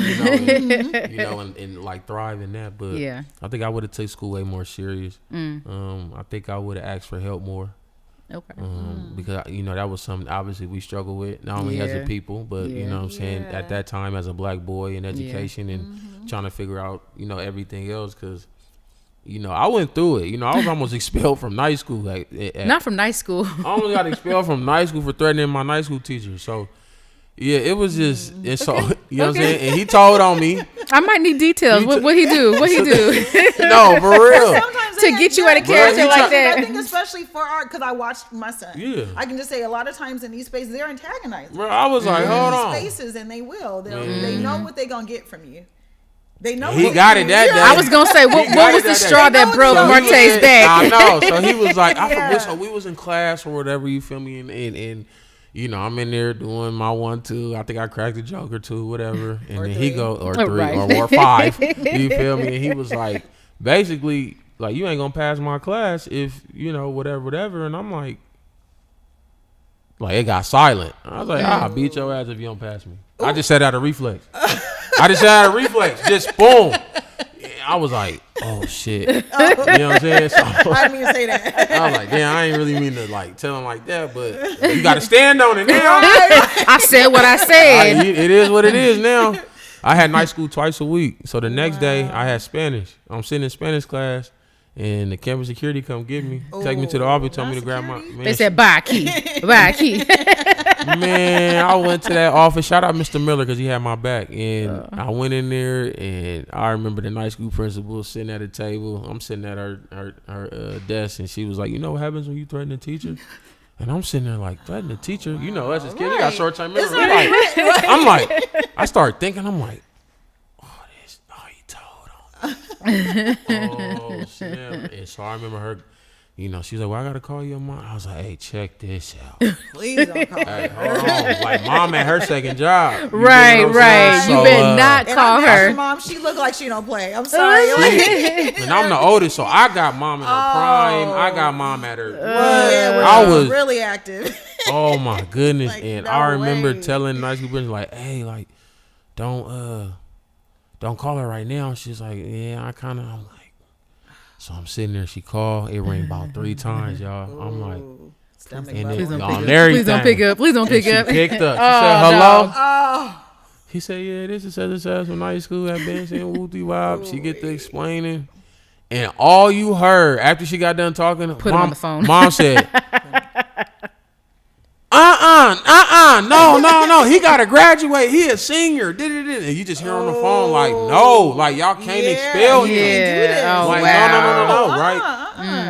like thrive in that. But yeah, I think I would have taken school way more serious. I think I would have asked for help more. Okay. Because that was something obviously we struggle with, not only as a people, but you know what I'm saying, at that time as a black boy in education and trying to figure out everything else, because I went through it. I was almost expelled from night school. Not from night school. I almost got expelled from night school for threatening my night school teacher. So, yeah, it was just, and so, you know what I'm saying? And he told on me. I might need details. What he do? No, for real. To get you at a character like that. I think especially for because I watched my son. Yeah. I can just say a lot of times in these spaces, they're antagonizing. Bro, I was like, hold on. Spaces, and they will. They know what they're going to get from you. They know he got it that day. I was gonna say, what was the straw that broke Martae's back? I know. So he was like, so we was in class or whatever. You feel me? And I'm in there doing my 1-2. I think I cracked a joke or two, whatever. And then he go or 3 or 5. You feel me? And he was like, basically, like, you ain't gonna pass my class if whatever. And I'm like it got silent. I was like, I'll beat your ass if you don't pass me. Ooh. I just said out of reflex. Just boom. I was like, oh shit. You know what I'm saying? So, I didn't mean to say that. I was like, damn, I ain't really mean to tell him like that, but you got to stand on it now. I said what I said. It is what it is now. I had night school twice a week. So the next day I had Spanish. I'm sitting in Spanish class. And the campus security come get me, take me to the office, told me to grab my. Man, they said, buy a key. Man, I went to that office. Shout out Mr. Miller because he had my back. And I went in there, and I remember the night school principal sitting at a table. I'm sitting at her desk, and she was like, you know what happens when you threaten a teacher? And I'm sitting there like, threaten a teacher? You know, as a kid, we got short-term memory. I'm like, I start thinking, I'm like, oh snap. And so I remember her, she was like, well, I gotta call your mom. I was like, hey, check this out. Please don't call her. Hey, hold on. Like, mom at her second job. Right. So, you better not call her. Mom, she look like she don't play. I'm sorry. And I'm the oldest, so I got mom in her prime. I got mom at her. I was really active. Oh my goodness. And I remember telling night school principal, like, hey, like, don't call her right now. She's like, yeah, I'm like, so I'm sitting there. She called. It rang about 3 times, y'all. I'm like, please don't pick up. Please don't pick up. She picked up. She said, hello. No. He said, yeah, this is such and such from night school. I've been saying whoopty wop. She get to explaining. And all you heard after she got done talking, put him on the phone. Mom said, no, he gotta graduate. He a senior. And you just hear on the phone like, no, like y'all can't expel him. Yeah. Like, no, right?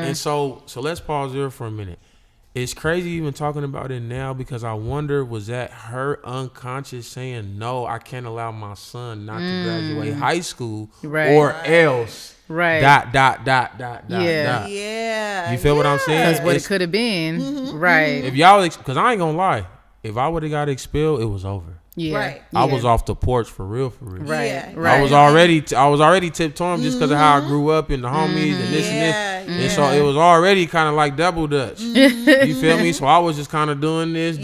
And so let's pause there for a minute. It's crazy even talking about it now because I wonder, was that her unconscious saying, no, I can't allow my son not to graduate high school or else. Right. Dot. Yeah. You feel what I'm saying? That's what it could have been. Mm-hmm. Right. If y'all, because I ain't gonna lie, if I would have got expelled, it was over. Yeah. Right. I was off the porch for real. Right. Yeah. I was already tiptoeing just because of how I grew up and the homies and this and this. And so it was already kind of like double dutch. You feel me? So I was just kind of doing this.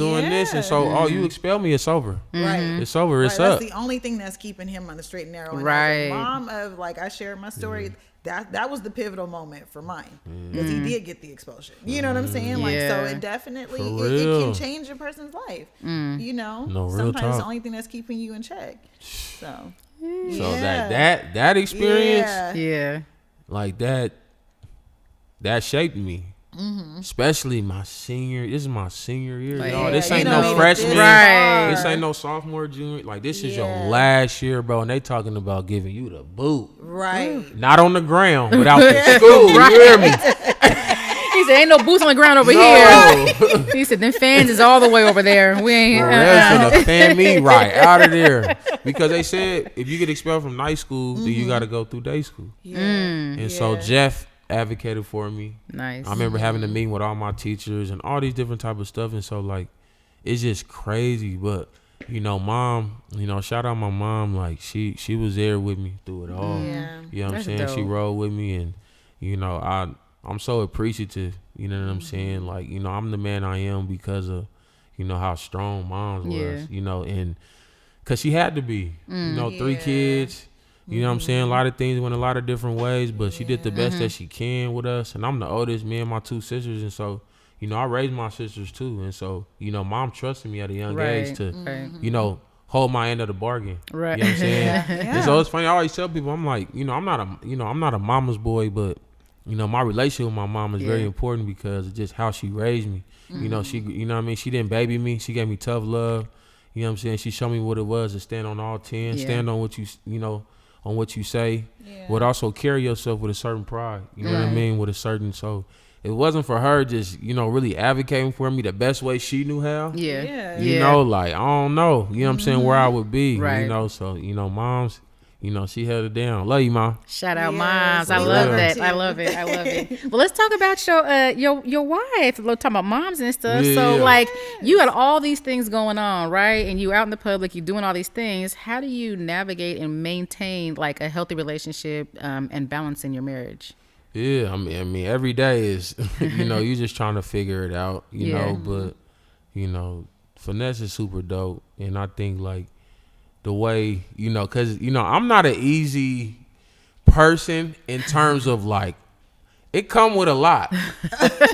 And so, you expel me, it's over. Right. It's over. It's up. That's the only thing that's keeping him on the straight and narrow. And right. as a mom of, like, I shared my story. that was the pivotal moment for mine, because he did get the exposure. You know what I'm saying? Like, so it definitely it can change a person's life. You know, sometimes it's the only thing that's keeping you in check. So that experience, like that shaped me. Especially my senior. This is my senior year, y'all. This ain't no freshman. This ain't no sophomore, junior. Like, this is your last year, bro. And they talking about giving you the boot. Right. Not on the ground, but out the school. You hear me? He said, ain't no boots on the ground over here. He said, them fans is all the way over there. We ain't. They're gonna fan me right out of there. Because they said, if you get expelled from night school, then you got to go through day school. And so Jeff advocated for me. Nice. I remember having a meeting with all my teachers and all these different type of stuff. And so, like, it's just crazy. But, you know, mom, you know, shout out my mom. Like, she was there with me through it all. You know what I'm saying? Dope. She rode with me. And, you know, I'm so appreciative. You know what I'm saying? Like, you know, I'm the man I am because of, you know, how strong mom was. You know, and because she had to be. You know, 3 kids. You know what I'm saying? A lot of things went a lot of different ways, but she did the best that she can with us. And I'm the oldest, me and my 2 sisters. And so, you know, I raised my sisters too. And so, you know, mom trusted me at a young age to, you know, hold my end of the bargain. Right. You know what I'm saying? And so it's funny. I always tell people, I'm like, you know, I'm not a mama's boy, but, you know, my relationship with my mom is very important because of just how she raised me. You know, you know what I mean? She didn't baby me. She gave me tough love. You know what I'm saying? She showed me what it was to stand on all 10, stand on what you know, on what you say, but also carry yourself with a certain pride. You know what I mean? With a certain, so it wasn't for her just, you know, really advocating for me the best way she knew how. You know, like, I don't know, you know what I'm saying, where I would be, you know, so, you know, moms, you know, she held it down. Love you, Mom. Shout out, moms. I love that. I love it. I love it. Well, let's talk about your wife. We're talking about moms and stuff. So, like, you had all these things going on, right? And you out in the public, you're doing all these things. How do you navigate and maintain, like, a healthy relationship and balance in your marriage? Yeah, I mean, every day is, you know, you just trying to figure it out, you know, but, you know, finesse is super dope. And I think, like, the way, you know, because, you know, I'm not an easy person in terms of, like, it come with a lot,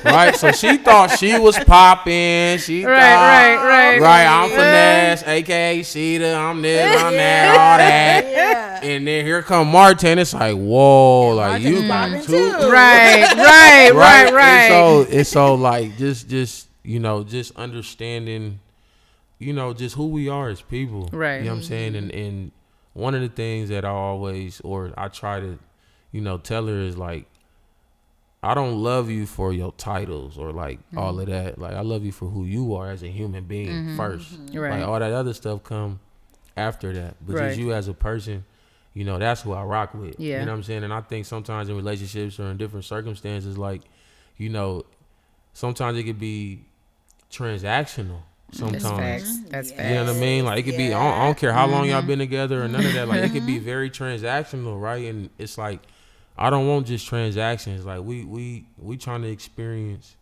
right? So she thought she was popping. She thought, I'm finesse, a.k.a. Sheeta, I'm this, I'm that, all that. And then here come Martae, and it's like, whoa, like, you popping too. Right. And so, like, just, you know, just understanding, you know, just who we are as people. Right. You know what I'm saying? And one of the things that I try to, you know, tell her is, like, I don't love you for your titles or, like, all of that. Like, I love you for who you are as a human being first. Like, all that other stuff come after that. But just you as a person, you know, that's who I rock with. You know what I'm saying? And I think sometimes in relationships or in different circumstances, like, you know, sometimes it could be transactional. Sometimes that's facts. You know what I mean? Like, it could be, I don't care how long y'all been together or none of that. Like, it could be very transactional, right? And it's like, I don't want just transactions. Like, we trying to experience,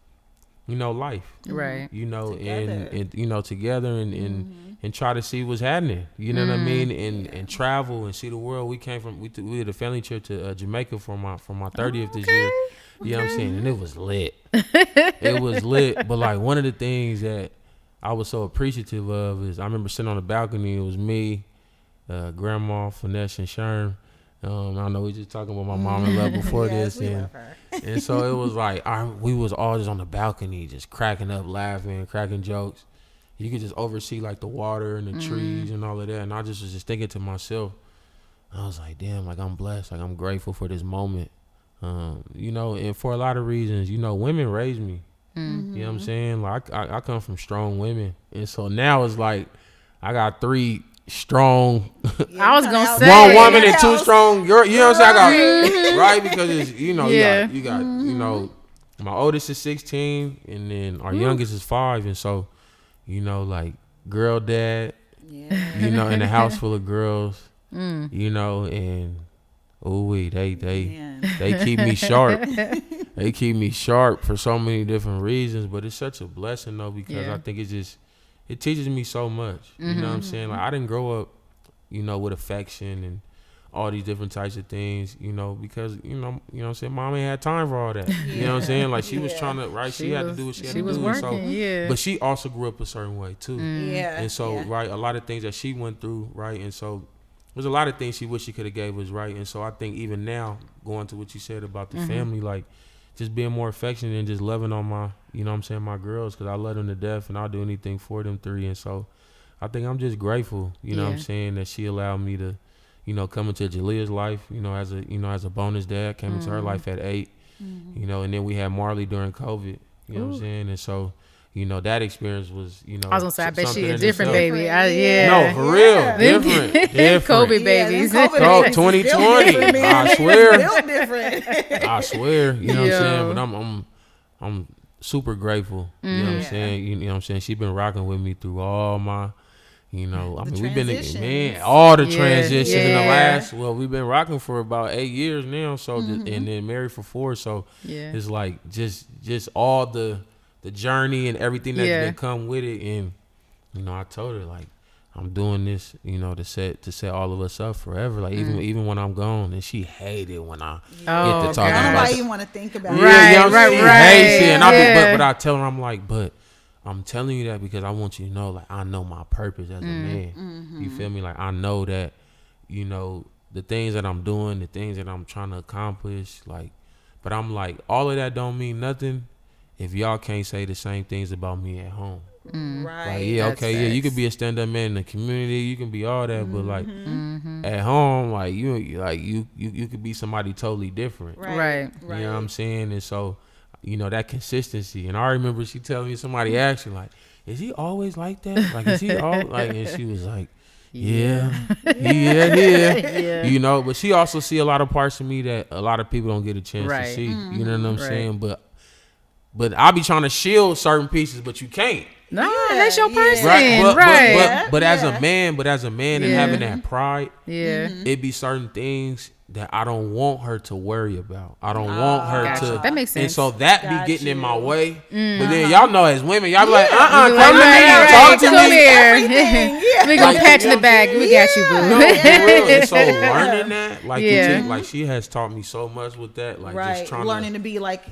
you know, life, right? You know, and you know, together and try to see what's happening. You know what I mean? And travel and see the world. We did a family trip to Jamaica for my 30th this year. You know what I'm saying? And it was lit. It was lit. But, like, one of the things that I was so appreciative of is I remember sitting on the balcony. It was me, Grandma, Finesse, and Sherm. I know we just talking about my mom and love before this, and so it was like we was all just on the balcony, just cracking up, laughing, cracking jokes. You could just oversee, like, the water and the trees and all of that, and I just was just thinking to myself, I was like, damn, like, I'm blessed, like, I'm grateful for this moment, you know, and for a lot of reasons, you know, women raised me. You know what I'm saying? Like, I come from strong women, and so now it's like I got 3 strong. I was gonna say 1 woman and 2 strong girls. You know what I'm saying? I got right because it's, you know, you got you know, my oldest is 16, and then our youngest is 5, and so, you know, like, girl dad. You know, in a house full of girls. You know, and they keep me sharp. They keep me sharp for so many different reasons, but it's such a blessing though, because I think it teaches me so much. You know what I'm saying? Like, I didn't grow up, you know, with affection and all these different types of things, you know, because, you know what I'm saying, mom ain't had time for all that. You know what I'm saying? Like, she was trying to, right, she had to do what she had to do. She was working, so, but she also grew up a certain way, too. Yeah. And so, right, a lot of things that she went through, right, and so there's a lot of things she wish she could have gave us, right? And so I think even now, going to what you said about the family, like, just being more affectionate and just loving on my, you know what I'm saying, my girls, because I love them to death and I'll do anything for them three. And so I think I'm just grateful, you know what I'm saying, that she allowed me to, you know, come into Jalea's life, you know, as a bonus dad, came into her life at 8, you know, and then we had Marley during COVID, you know what I'm saying? And so, you know, that experience was, you know, I was gonna say, I bet she a in different itself. baby. No, for real, different. COVID babies. COVID 2020. I swear. Still different. I swear. You know what I'm saying? But I'm super grateful. You know what I'm saying? You know what I'm saying? She's been rocking with me through all my, you know, I mean, we've been, all the transitions in the last, we've been rocking for about 8 years now. So, and then married for 4. So it's like just all the journey and everything that's been come with it. And, you know, I told her, like, I'm doing this, you know, to set all of us up forever. Like, even when I'm gone. And she hated when I get to talking about nobody even want to think about it. Right, you know right. She hates it. And but I tell her, I'm like, but I'm telling you that because I want you to know, like, I know my purpose as a man. You feel me? Like, I know that, you know, the things that I'm doing, the things that I'm trying to accomplish, like, but I'm like, all of that don't mean nothing if y'all can't say the same things about me at home. Right. Like, you could be a stand-up man in the community, you can be all that, but like at home, like you could be somebody totally different. Right. You know what I'm saying? And so, you know, that consistency. And I remember she telling me, somebody asked her, like, is he always like that? Like, is he all like? And she was like, yeah. You know, but she also see a lot of parts of me that a lot of people don't get a chance to see. You know what I'm saying? But I be trying to shield certain pieces, but you can't. No, that's your person. But as a man and having that pride, it be certain things that I don't want her to worry about. I don't want her to. That makes sense. And so that be getting in my way. But then y'all know, as women, y'all be like, come talk to me. Here. We gonna pat you in the back. We got you, boo. No, for real. And so learning that, like, like, she has taught me so much with that. Like, just trying learning to be like,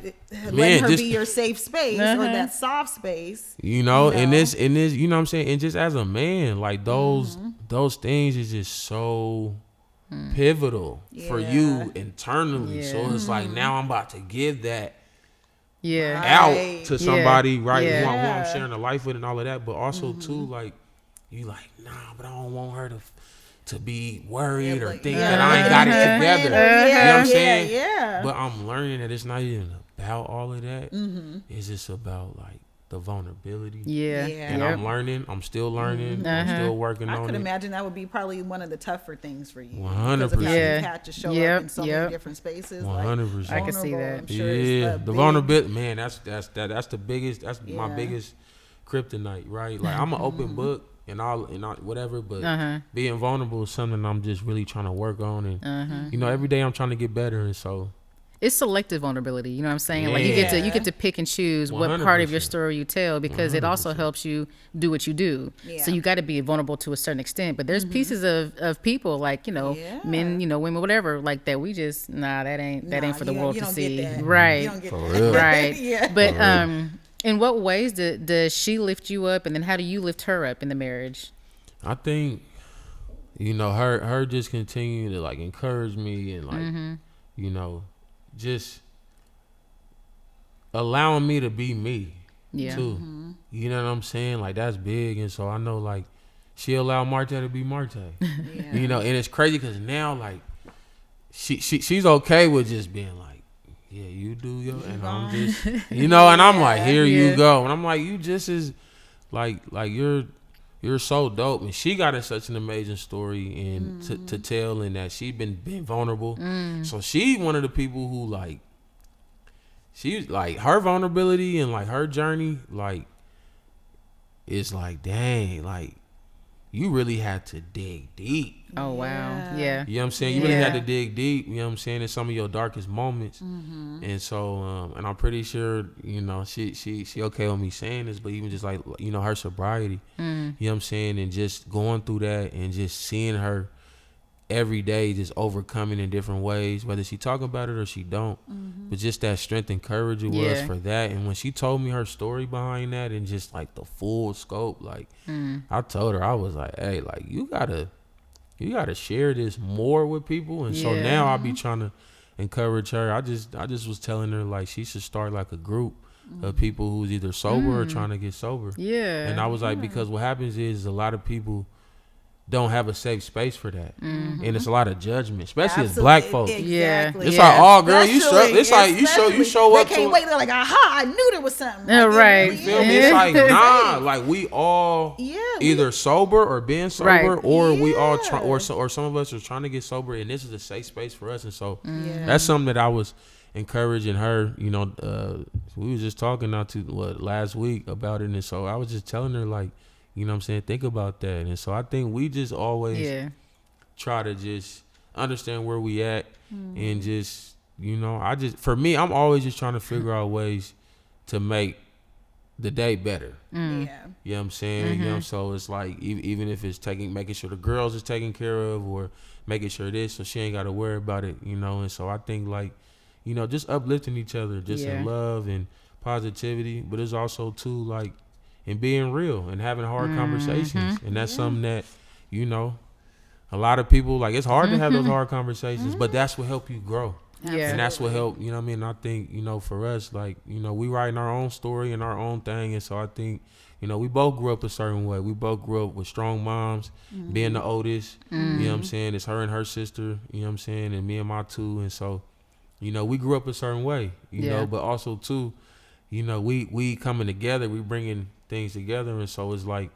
letting her be your safe space or that soft space. You know, and this, you know what I'm saying? And just as a man, like, those things is just so pivotal for you internally. So it's like, now I'm about to give that out to somebody, who I'm sharing a life with and all of that. But also too, like, you like, nah, but I don't want her to be worried or think that I ain't got it together. You know what I'm saying? Yeah. But I'm learning that it's not even about all of that. It's just about, like, the vulnerability. And I'm learning. I'm still learning. I'm still working on it. I could imagine that would be probably one of the tougher things for you. 100%. Because of how you had to show up in so many different spaces. 100%. I can see that. I'm sure the vulnerability, man. That's the biggest. That's my biggest kryptonite, right? Like, I'm an open book and all whatever, but being vulnerable is something I'm just really trying to work on, and you know, every day I'm trying to get better, and so. It's selective vulnerability, you know what I'm saying? Like, you get to pick and choose 100%. What part of your story you tell, because 100%. It also helps you do what you do. So you got to be vulnerable to a certain extent. But there's pieces of people, like, you know, men, you know, women, whatever, like that. We just that ain't for the world to see, right? You don't get for that. real. Right? But in what ways does she lift you up, and then how do you lift her up in the marriage? I think, you know, her just continuing to, like, encourage me and, like, you know, just allowing me to be me too. You know what I'm saying? Like, that's big. And so I know, like, she allowed Martae to be Martae. You know, and it's crazy because now, like, she's okay with just being like, yeah, you do yo, and I'm just, you know, and I'm like, here you go. And I'm like, you just is like you're so dope. And she got such an amazing story and to tell, and that she been vulnerable. So she one of the people who, like, she's like, her vulnerability and, like, her journey, like, is like, dang, like, you really had to dig deep. Oh, wow. Yeah. You know what I'm saying? You really had to dig deep, you know what I'm saying, in some of your darkest moments. And so, and I'm pretty sure, you know, she okay with me saying this, but even just, like, you know, her sobriety, you know what I'm saying, and just going through that and just seeing her every day just overcoming in different ways, whether she talk about it or she don't. But just that strength and courage it was for that. And when she told me her story behind that and just like the full scope, like I told her, I was like, hey, like you gotta share this more with people. And so now I'll be trying to encourage her. I just was telling her like she should start like a group of people who's either sober or trying to get sober. And I was like, because what happens is a lot of people don't have a safe space for that, and it's a lot of judgment, especially as black folks. Exactly. It's like, oh girl, you show. It's like you show up. They can't wait. They're like, aha! I knew there was something. Like, right. You feel me? It's like, nah. Like we all either sober or being sober, or we all try, or some of us are trying to get sober, and this is a safe space for us. And so that's something that I was encouraging her. You know, we was just talking last week about it, and so I was just telling her like, you know what I'm saying? Think about that. And so I think we just always try to just understand where we at and just, you know, for me, I'm always just trying to figure out ways to make the day better. You know what I'm saying? You know, so it's like, even if it's making sure the girls is taken care of or making sure this, so she ain't got to worry about it, you know? And so I think like, you know, just uplifting each other, just in love and positivity, but it's also too like, and being real and having hard conversations. And that's something that, you know, a lot of people, like, it's hard to have those hard conversations, but that's what help you grow. And that's what help, you know what I mean? I think, you know, for us, like, you know, we writing our own story and our own thing. And so I think, you know, we both grew up a certain way. We both grew up with strong moms, being the oldest, you know what I'm saying? It's her and her sister, you know what I'm saying? And me and my two. And so, you know, we grew up a certain way, you know, but also too, you know, we coming together, we bringing things together. And so it's like,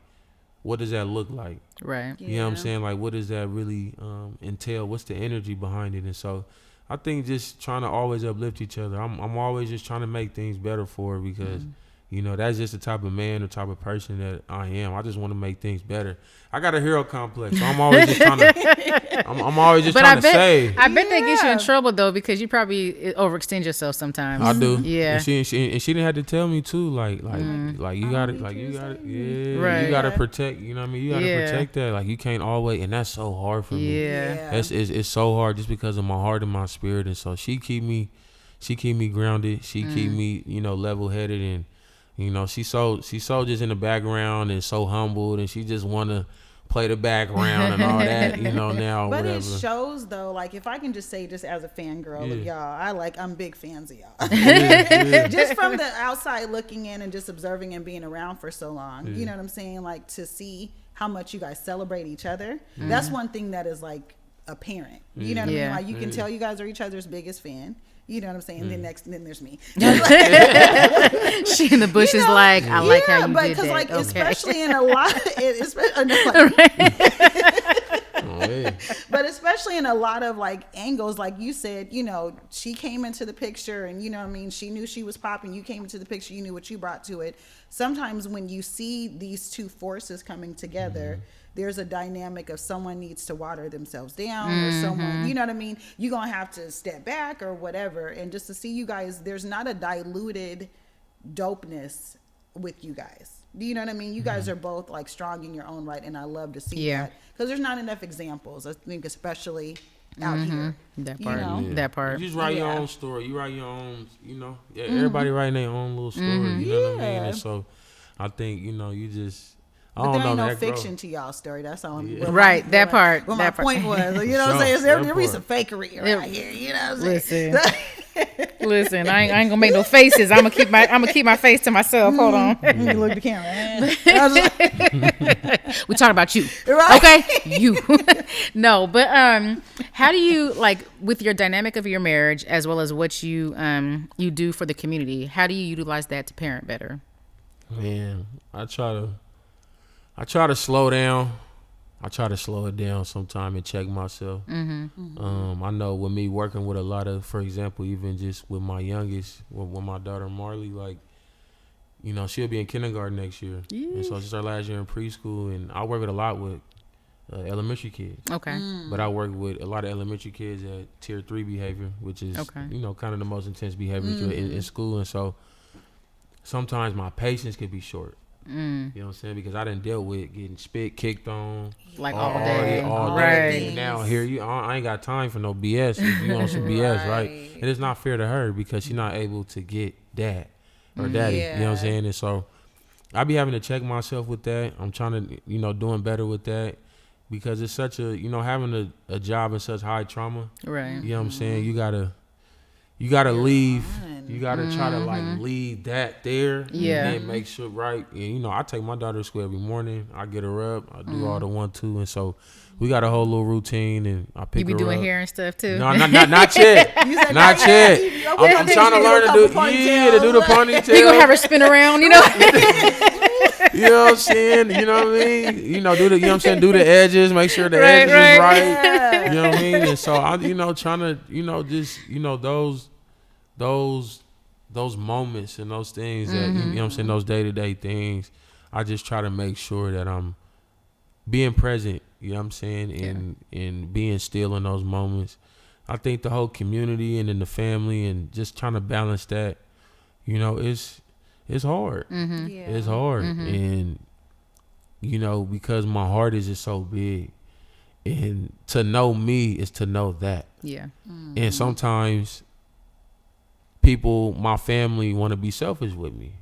what does that look like? Right. You know what I'm saying? Like, what does that really entail? What's the energy behind it? And so I think just trying to always uplift each other. I'm always just trying to make things better for her because, you know, that's just the type of man or type of person that I am. I just want to make things better. I got a hero complex, so I'm always just trying to. I'm always just trying to say. I bet that gets you in trouble though, because you probably overextend yourself sometimes. I do. Yeah. And she didn't have to tell me too. Like you got it. Like you got it. Yeah. Right. You got to protect. You know what I mean? You got to protect that. Like you can't always, and that's so hard for me. Yeah. It's so hard just because of my heart and my spirit, and so she keep me grounded. She keep me, you know, level headed, and you know, she's so just in the background and so humbled, and she just want to play the background and all that, you know, now. But whatever. It shows, though, like, if I can just say, just as a fangirl of y'all, I'm big fans of y'all. Just from the outside looking in and just observing and being around for so long, you know what I'm saying? Like, to see how much you guys celebrate each other, that's one thing that is, like, apparent. You know what I mean? Like, you can tell you guys are each other's biggest fan. You know what I'm saying? Then there's me. She in the bush is like, I like how you did that. Like, especially in a lot, but especially in a lot of like angles, like you said, you know, she came into the picture, and you know what I mean, she knew she was popping. You came into the picture, you knew what you brought to it. Sometimes when you see these two forces coming together, there's a dynamic of someone needs to water themselves down, or someone, you know what I mean? You're going to have to step back or whatever. And just to see you guys, there's not a diluted dopeness with you guys. Do you know what I mean? You guys are both like strong in your own right. And I love to see that, because there's not enough examples, I think, especially out here. That part. You know? That part. You just write your own story. You write your own, you know, everybody writing their own little story. You know what I mean? And so I think, you know, you just, but there ain't no fiction to y'all story. That's all. Right, that part. What my point was, you know what I'm saying? There be some fakery around here. You know what I'm saying? Listen, I ain't gonna make no faces. I'm gonna keep my face to myself. Hold on. You look at the camera. We talking about you, right? Okay, you. No, but how do you, like, with your dynamic of your marriage as well as what you do for the community? How do you utilize that to parent better? Man, I try to slow down. I try to slow it down sometime and check myself. I know with me working with a lot of, for example, even just with my youngest, with my daughter Marley, like, you know, she'll be in kindergarten next year. And so she's our last year in preschool, and I work with a lot with elementary kids. Okay. But I work with a lot of elementary kids at tier 3 behavior, which is, you know, kind of the most intense behavior in school. And so sometimes my patience can be short. You know what I'm saying? Because I done dealt with getting spit kicked on like all day. Right. Now here I ain't got time for no BS. If you on some BS, right? And it's not fair to her because she's not able to get dad or daddy. You know what I'm saying? And so I be having to check myself with that. I'm trying to, doing better with that because it's such a, having a job in such high trauma. Right. You know what I'm saying? You gotta leave. You gotta try to like leave that there. Yeah. And then make sure And I take my daughter to school every morning. I get her up. I do all the 1-2, and so we got a whole little routine. And I pick her up. You be doing hair and stuff too? No, not yet. Not yet. I'm trying to learn to do the ponytail. You gonna have her spin around, You know what I'm saying? You know what I mean? Do the, do the edges, make sure the edges is right. Yeah. You know what I mean? And so I, trying to, just, those moments and those things that, you know what I'm saying, those day-to-day things, I just try to make sure that I'm being present, you know what I'm saying, and being still in those moments. I think the whole community and then the family and just trying to balance that, it's hard. Yeah. It's hard. And, because my heart is just so big. And to know me is to know that. Yeah. And sometimes people, my family, want to be selfish with me.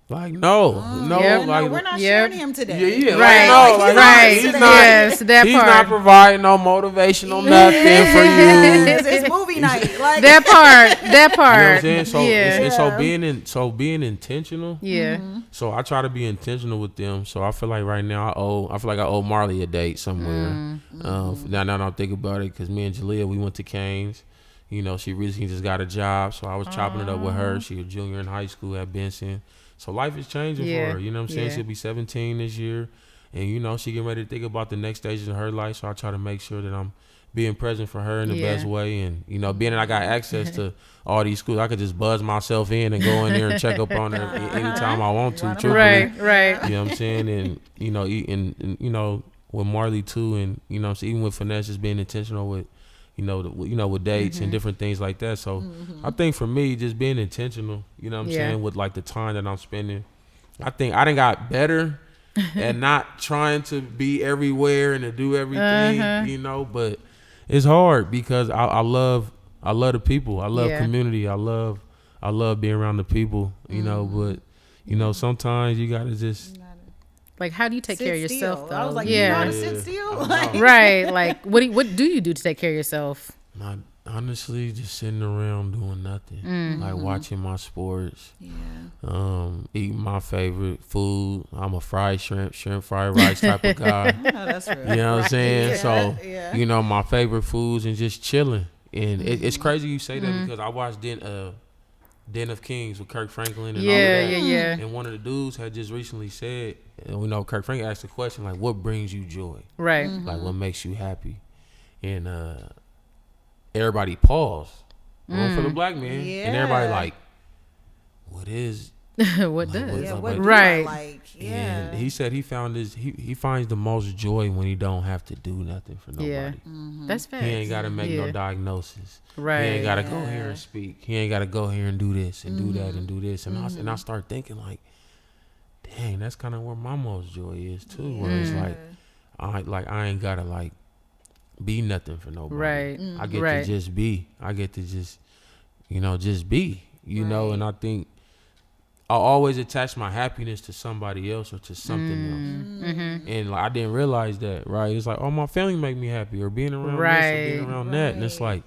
Like, no, like, we're not sharing him today. Yeah, right. He's not, he's not providing no motivational nothing for you. It's movie night. Like that part. You know what I'm saying? So being intentional. Yeah. So I try to be intentional with them. So I feel like right now I feel like I owe Marley a date somewhere. Now I'm thinking about it because me and Jalea, we went to Canes. She recently just got a job, so I was chopping it up with her. She was a junior in high school at Benson. So life is changing for her. You know what I'm saying? She'll be 17 this year. And, she getting ready to think about the next stages of her life. So I try to make sure that I'm being present for her in the best way. And, being that I got access to all these schools, I could just buzz myself in and go in there and check up on her anytime I want to. Truthfully. Right. You know what I'm saying? And, with Marley too. And, even with Finesse, just being intentional with, with dates and different things like that. So I think for me, just being intentional, you know what I'm saying, with like the time that I'm spending. I think I done got better at not trying to be everywhere and to do everything, but it's hard because I love the people. I love community. I love being around the people, but sometimes you gotta just like, how do you take care of yourself, though? I was like, you know how to sit still? Right. Like, what do you do to take care of yourself? Honestly, just sitting around doing nothing. Like, watching my sports. Yeah. Eating my favorite food. I'm a fried shrimp fried rice type of guy. That's real. You know what I'm saying? So, my favorite foods and just chilling. And it's crazy you say that because I watched Den of Kings with Kirk Franklin and all of that. Yeah. And one of the dudes had just recently said, Kirk Franklin asked the question, like, what brings you joy? Right. Like, what makes you happy? And everybody paused. For the black man. Yeah. And everybody like, what is what does? Right. Like, and he said he found he finds the most joy when he don't have to do nothing for nobody. Yeah. That's fair. He ain't got to make no diagnosis. Right. He ain't got to go here and speak. He ain't got to go here and do this and do that and do this. And I start thinking like, dang, that's kind of where my most joy is too. Where it's like, I ain't got to like be nothing for nobody. Right. I get to just be. I get to just, just be, and I think I always attach my happiness to somebody else or to something else. And like, I didn't realize that, right? It's like, oh, my family make me happy or being around this or being around that. And it's like,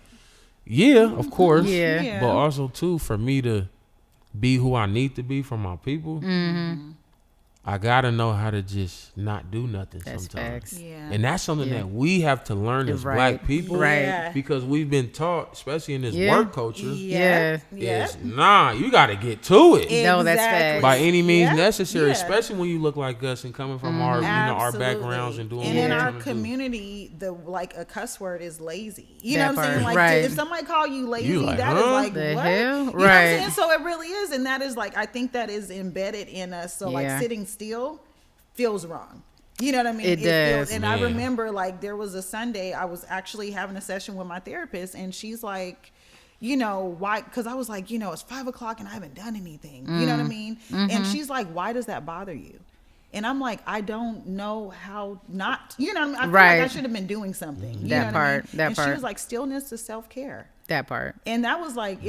yeah, of course. Yeah. But also too, for me to be who I need to be for my people, I gotta know how to just not do nothing sometimes. Facts. Yeah. And that's something that we have to learn as black people. Right. Because we've been taught, especially in this work culture. Yeah. Is you gotta get to it. Exactly. No, that's facts. By any means necessary, especially when you look like us and coming from our our backgrounds and doing and what in we're our trying community, to do. A cuss word is lazy. You that know what I'm saying? Like if somebody call you lazy, that is like the what? Hell? You know what I'm saying? So it really is, and that is like I think that is embedded in us. So like sitting still feels wrong. You know what I mean? It does. Feels, and I remember like there was a Sunday I was actually having a session with my therapist and she's like, you know, why? Because I was like, you know, it's 5 o'clock and I haven't done anything. You know what I mean? And she's like, why does that bother you? And I'm like, I don't know how not, you know what I mean? I feel like I should have been doing something. You know what I mean? And she was like, stillness is self-care. That part. And that was like,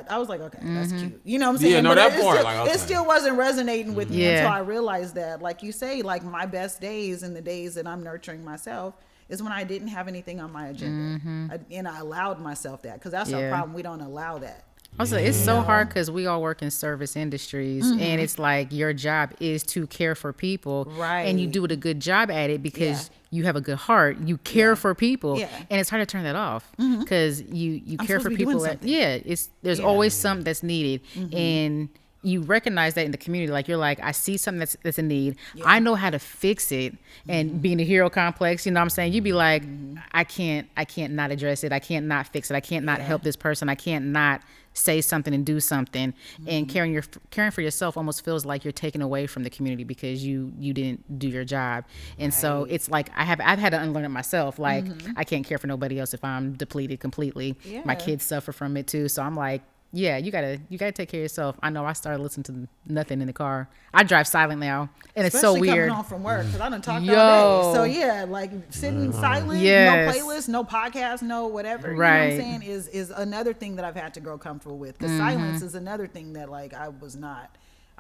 I was like, okay, that's cute. You know what I'm saying? Yeah, no, but that it part, still, like, okay. It still wasn't resonating with me until I realized that, like you say, like my best days and the days that I'm nurturing myself is when I didn't have anything on my agenda. And I allowed myself that, because that's our problem. We don't allow that. Also, it's so hard because we all work in service industries, and it's like your job is to care for people, and you do a good job at it because you have a good heart. You care for people, and it's hard to turn that off because you care for people. There's always something that's needed, and you recognize that in the community. Like, you're like, I see something that's a need. I know how to fix it. And being a hero complex, you know what I'm saying? You'd be like, I can't not address it. I can't not fix it. I can't not help this person. I can't not say something and do something. And caring for yourself almost feels like you're taken away from the community because you didn't do your job. And so it's like, I've had to unlearn it myself. Like, I can't care for nobody else if I'm depleted completely. My kids suffer from it too. So I'm like, yeah, you gotta take care of yourself. I know I started listening to nothing in the car. I drive silent now, and it's so weird. Coming home from work, because I done talked all day. So yeah, like sitting silent, no playlist, no podcast, no whatever. You know what I'm saying? Is another thing that I've had to grow comfortable with. Because silence is another thing that like I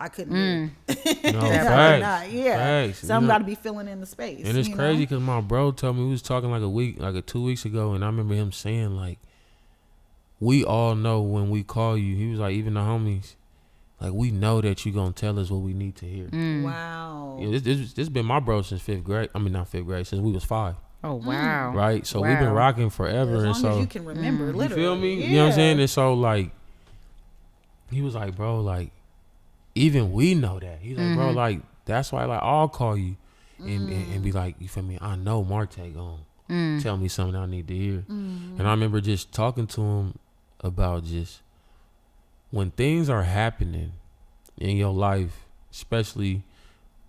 couldn't do. No, facts. Facts. So I'm got to be filling in the space. And it's crazy because my bro told me, we was talking like 2 weeks ago, and I remember him saying like, we all know when we call you. He was like, even the homies, like, we know that you gonna tell us what we need to hear. Wow. Yeah, this been my bro since 5th grade. I mean, not 5th grade, since we was 5. Oh wow. Right. So we've been rocking forever. As long and so as you can remember, literally. You feel me? Yeah. You know what I'm saying? And so like, he was like, bro, like, even we know that. He's like, bro, like, that's why like I'll call you and be like, you feel me? I know Martae gonna tell me something I need to hear. And I remember just talking to him about just when things are happening in your life, especially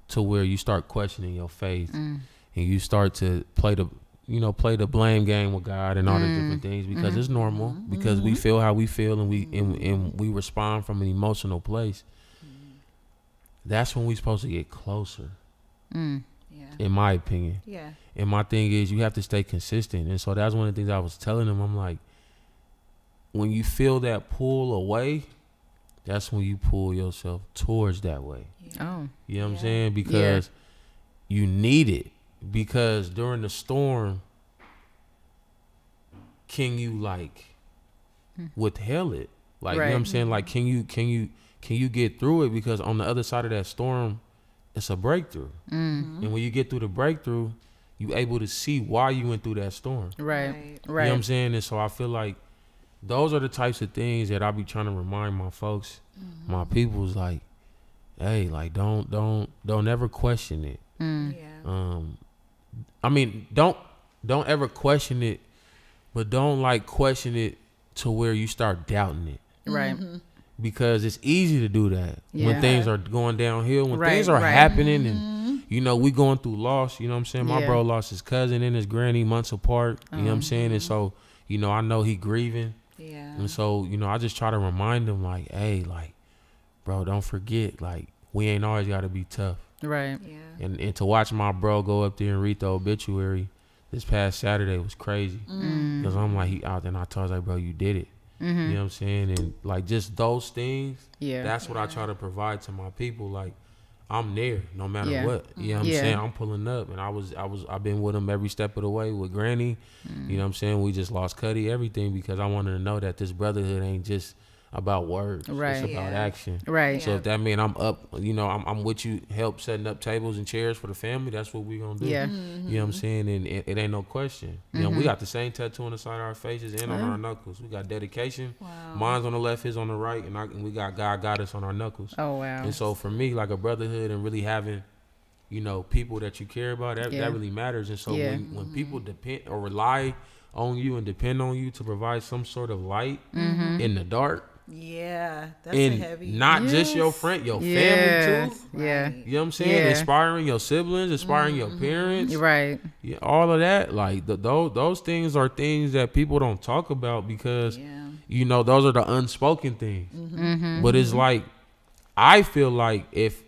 to where you start questioning your faith and you start to play the blame game with God and all the different things, because it's normal, because we feel how we feel and we respond from an emotional place. That's when we're supposed to get closer. In my opinion. And my thing is, you have to stay consistent. And so that's one of the things I was telling him. I'm like, when you feel that pull away, that's when you pull yourself towards that way. Oh. You know what I'm saying? Because you need it. Because during the storm, can you like withheld it? Like, you know what I'm saying? Like, can you get through it? Because on the other side of that storm, it's a breakthrough. And when you get through the breakthrough, you able to see why you went through that storm. Right. You know what I'm saying? And so I feel like those are the types of things that I be trying to remind my folks, my people's like, hey, like don't ever question it. I mean, don't ever question it, but don't like question it to where you start doubting it. Right. Because it's easy to do that when things are going downhill, when things are happening and you know, we going through loss, you know what I'm saying? My bro lost his cousin and his granny months apart, you know what I'm saying? And so, you know, I know he grieving. And so, you know, I just try to remind him like, hey, like, bro, don't forget, like, we ain't always got to be tough. Right. And to watch my bro go up there and read the obituary this past Saturday was crazy. Because I'm like, he out there, and I told him, like, bro, you did it. You know what I'm saying? And like, just those things, that's what I try to provide to my people. Like, I'm there no matter what. You know what I'm saying? I'm pulling up, and I've been with him every step of the way with Granny. You know what I'm saying? We just lost Cuddy, everything, because I wanted to know that this brotherhood ain't just about words. Right. It's about action. Right. So if that mean I'm up, you know, I'm with you, help setting up tables and chairs for the family, that's what we gonna do. Yeah. You know what I'm saying? And it ain't no question. You know, we got the same tattoo on the side of our faces and on our knuckles. We got dedication. Wow. Mine's on the left, his on the right, and we got God got us on our knuckles. Oh wow. And so for me, like, a brotherhood and really having, you know, people that you care about, that really matters. And so when people depend or rely on you and depend on you to provide some sort of light in the dark. Yeah, that's a heavy. Not just your friend, your family too. Yeah. You know what I'm saying? Inspiring your siblings, inspiring your parents. Right. All of that. Like, those things are things that people don't talk about, because you know, those are the unspoken things. But it's like, I feel like if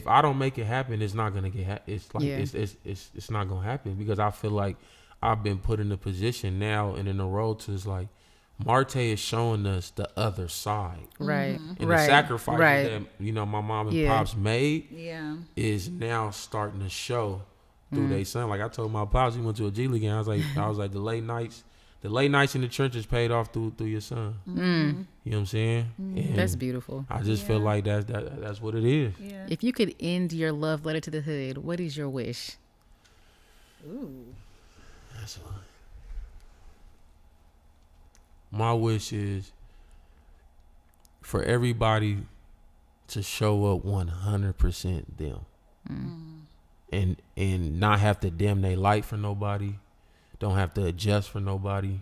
I don't make it happen, it's not gonna get it's like it's not gonna happen, because I feel like I've been put in a position now and in a role to, it's like, Martae is showing us the other side, right? And the sacrifices that, you know, my mom and pops made, is now starting to show through their son. Like I told my pops, he went to a G League game. I was like, the late nights in the trenches paid off through your son. You know what I'm saying? That's beautiful. I just feel like that's what it is. Yeah. If you could end your love letter to the hood, what is your wish? Ooh. That's fine. My wish is for everybody to show up 100% them, and not have to dim their light for nobody, don't have to adjust for nobody.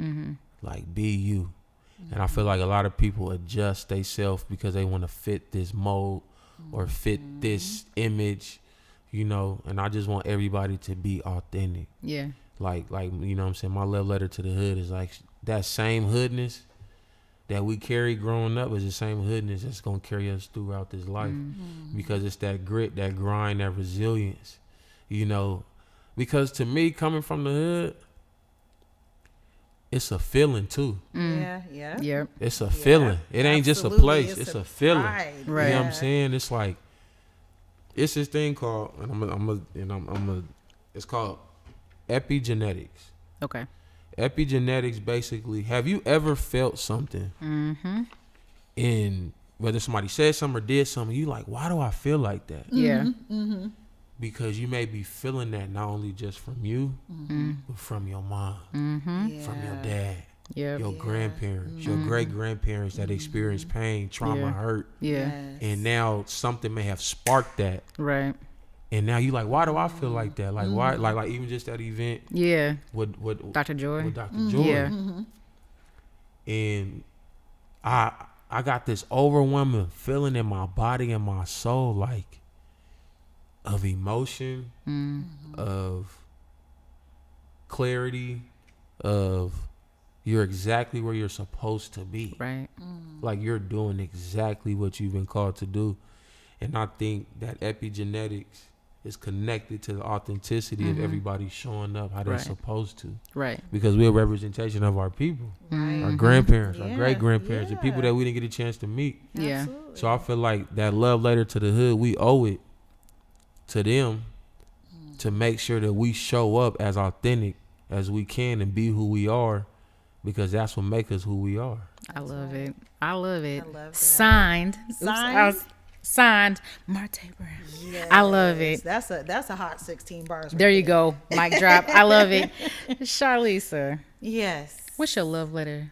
Like, be you. And I feel like a lot of people adjust themselves because they want to fit this mold or fit this image, you know. And I just want everybody to be authentic. Yeah. Like you know what I'm saying? My love letter to the hood is like, that same hoodness that we carry growing up is the same hoodness that's going to carry us throughout this life. Because it's that grit, that grind, that resilience, you know. Because to me, coming from the hood, it's a feeling too. Yeah. It's a feeling. It ain't just a place. It's a feeling. Pride. Right. You know what I'm saying? It's like, it's this thing called, and it's called epigenetics. Okay. Epigenetics, basically, have you ever felt something in, whether somebody said something or did something, you like, why do I feel like that? Yeah. Because you may be feeling that not only just from you, but from your mom, from your dad, your grandparents, your great grandparents that experienced pain, trauma, hurt. Yeah. And now something may have sparked that. Right. And now you like, why do I feel like that? Like, why? Like even just that event. Yeah. With Dr. Joy. With Dr. Joy. Yeah. And I got this overwhelming feeling in my body and my soul, like, of emotion, of clarity, of you're exactly where you're supposed to be. Right. Like, you're doing exactly what you've been called to do. And I think that epigenetics is connected to the authenticity of everybody showing up how they're supposed to. Right. Because we're a representation of our people, our grandparents, our great grandparents, the people that we didn't get a chance to meet. Yeah. Absolutely. So I feel like that love letter to the hood, we owe it to them to make sure that we show up as authentic as we can and be who we are, because that's what makes us who we are. I love it. I love it. I love that. Signed. Signed, Martae Brown. Yes. I love it. That's a hot 16 bars. Right There you go. Mic drop. I love it. Charlisa, Yes. what's your love letter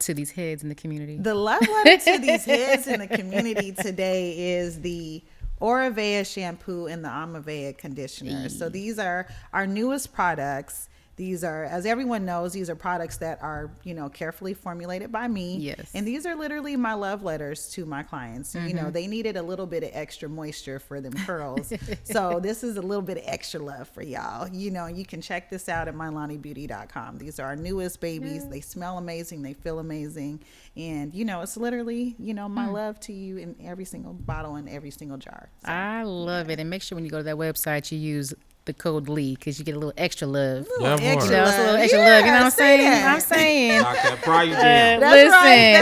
to these heads in the community? The love letter to these heads in the community today is the Amavea shampoo and the Amavea conditioner. So these are our newest products. These are, as everyone knows, these are products that are, you know, carefully formulated by me. Yes. And these are literally my love letters to my clients. You know, they needed a little bit of extra moisture for them curls. So this is a little bit of extra love for y'all. You know, you can check this out at MylaniBeauty.com. These are our newest babies. They smell amazing. They feel amazing. And, you know, it's literally, you know, my love to you in every single bottle and every single jar. So, I love it. And make sure when you go to that website, you use the code Leigh, because you get a little extra love. Yeah, extra You know, it's a little love. extra love. You know what I'm say saying? that. I'm saying. Knock that price down. That's right.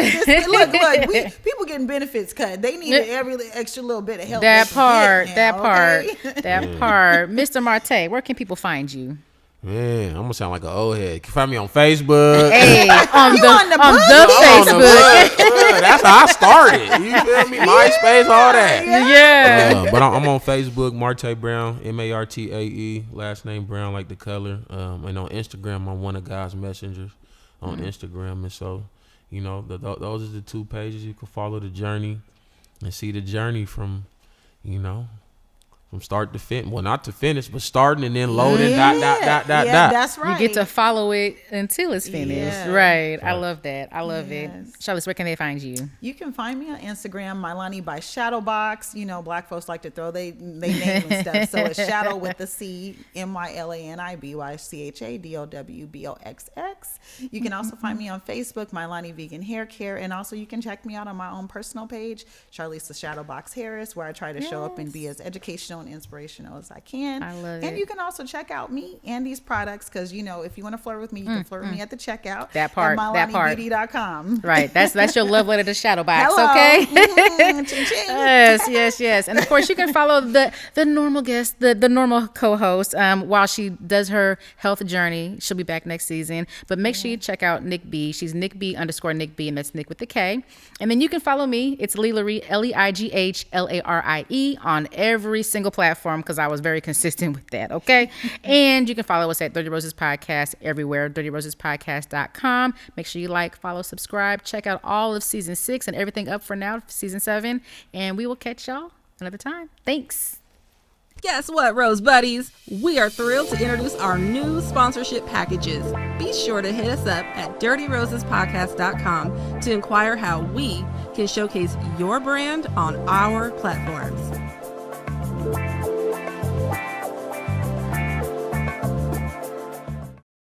Listen, That's right. Look, people getting benefits cut. They need every extra little bit of help. that they part, can that get part, now, okay? that part. Mr. Martae, where can people find you? Man, I'm gonna sound like an old head. You can find me on Facebook. Hey, on You the on the on book? the I'm on the Facebook. book. That's how I started. You feel me? MySpace, all that. Yeah. But I'm on Facebook, Martae Brown, Martae, last name Brown like the color. And on Instagram, I'm one of God's messengers on Instagram. And so, you know, those are the two pages. You can follow the journey and see the journey from, you know, from start to finish. Well, not to finish, but starting and then loading. Yeah, that's right. You get to follow it until it's finished. Yeah. Right. I love that. I love it. Charlisa, where can they find you? You can find me on Instagram, Mylani by Shadowboxx. You know, black folks like to throw they name and stuff. So it's Shadow with the C, MYLANIBYCHADOWBOXX. You can also find me on Facebook, Mylani Vegan Hair Care. And also you can check me out on my own personal page, Charlisa Shadowboxx Harris, where I try to show up and be as educational and inspirational as I can. I love it. And you can also check out me and these products, because you know, if you want to flirt with me, you can flirt with me at the checkout. That part. At MylaniBeauty.com. Right. That's your love letter to Shadowboxx. Hello. Okay. Ching, ching. Yes. And of course, you can follow the normal guest, the normal co-host, while she does her health journey. She'll be back next season. But make sure you check out Nick B. She's Nick B _Nick B, and that's Nick with the K. And then you can follow me. It's Leigh LaRie, LEIGHLARIE, on every single platform, because I was very consistent with that. Okay. And you can follow us at Dirty Roses Podcast everywhere, dirtyrosespodcast.com. Make sure you like, follow, subscribe, check out all of season 6 and everything up for now, season 7. And we will catch y'all another time. Thanks. Guess what, Rose Buddies? We are thrilled to introduce our new sponsorship packages. Be sure to hit us up at dirtyrosespodcast.com to inquire how we can showcase your brand on our platforms.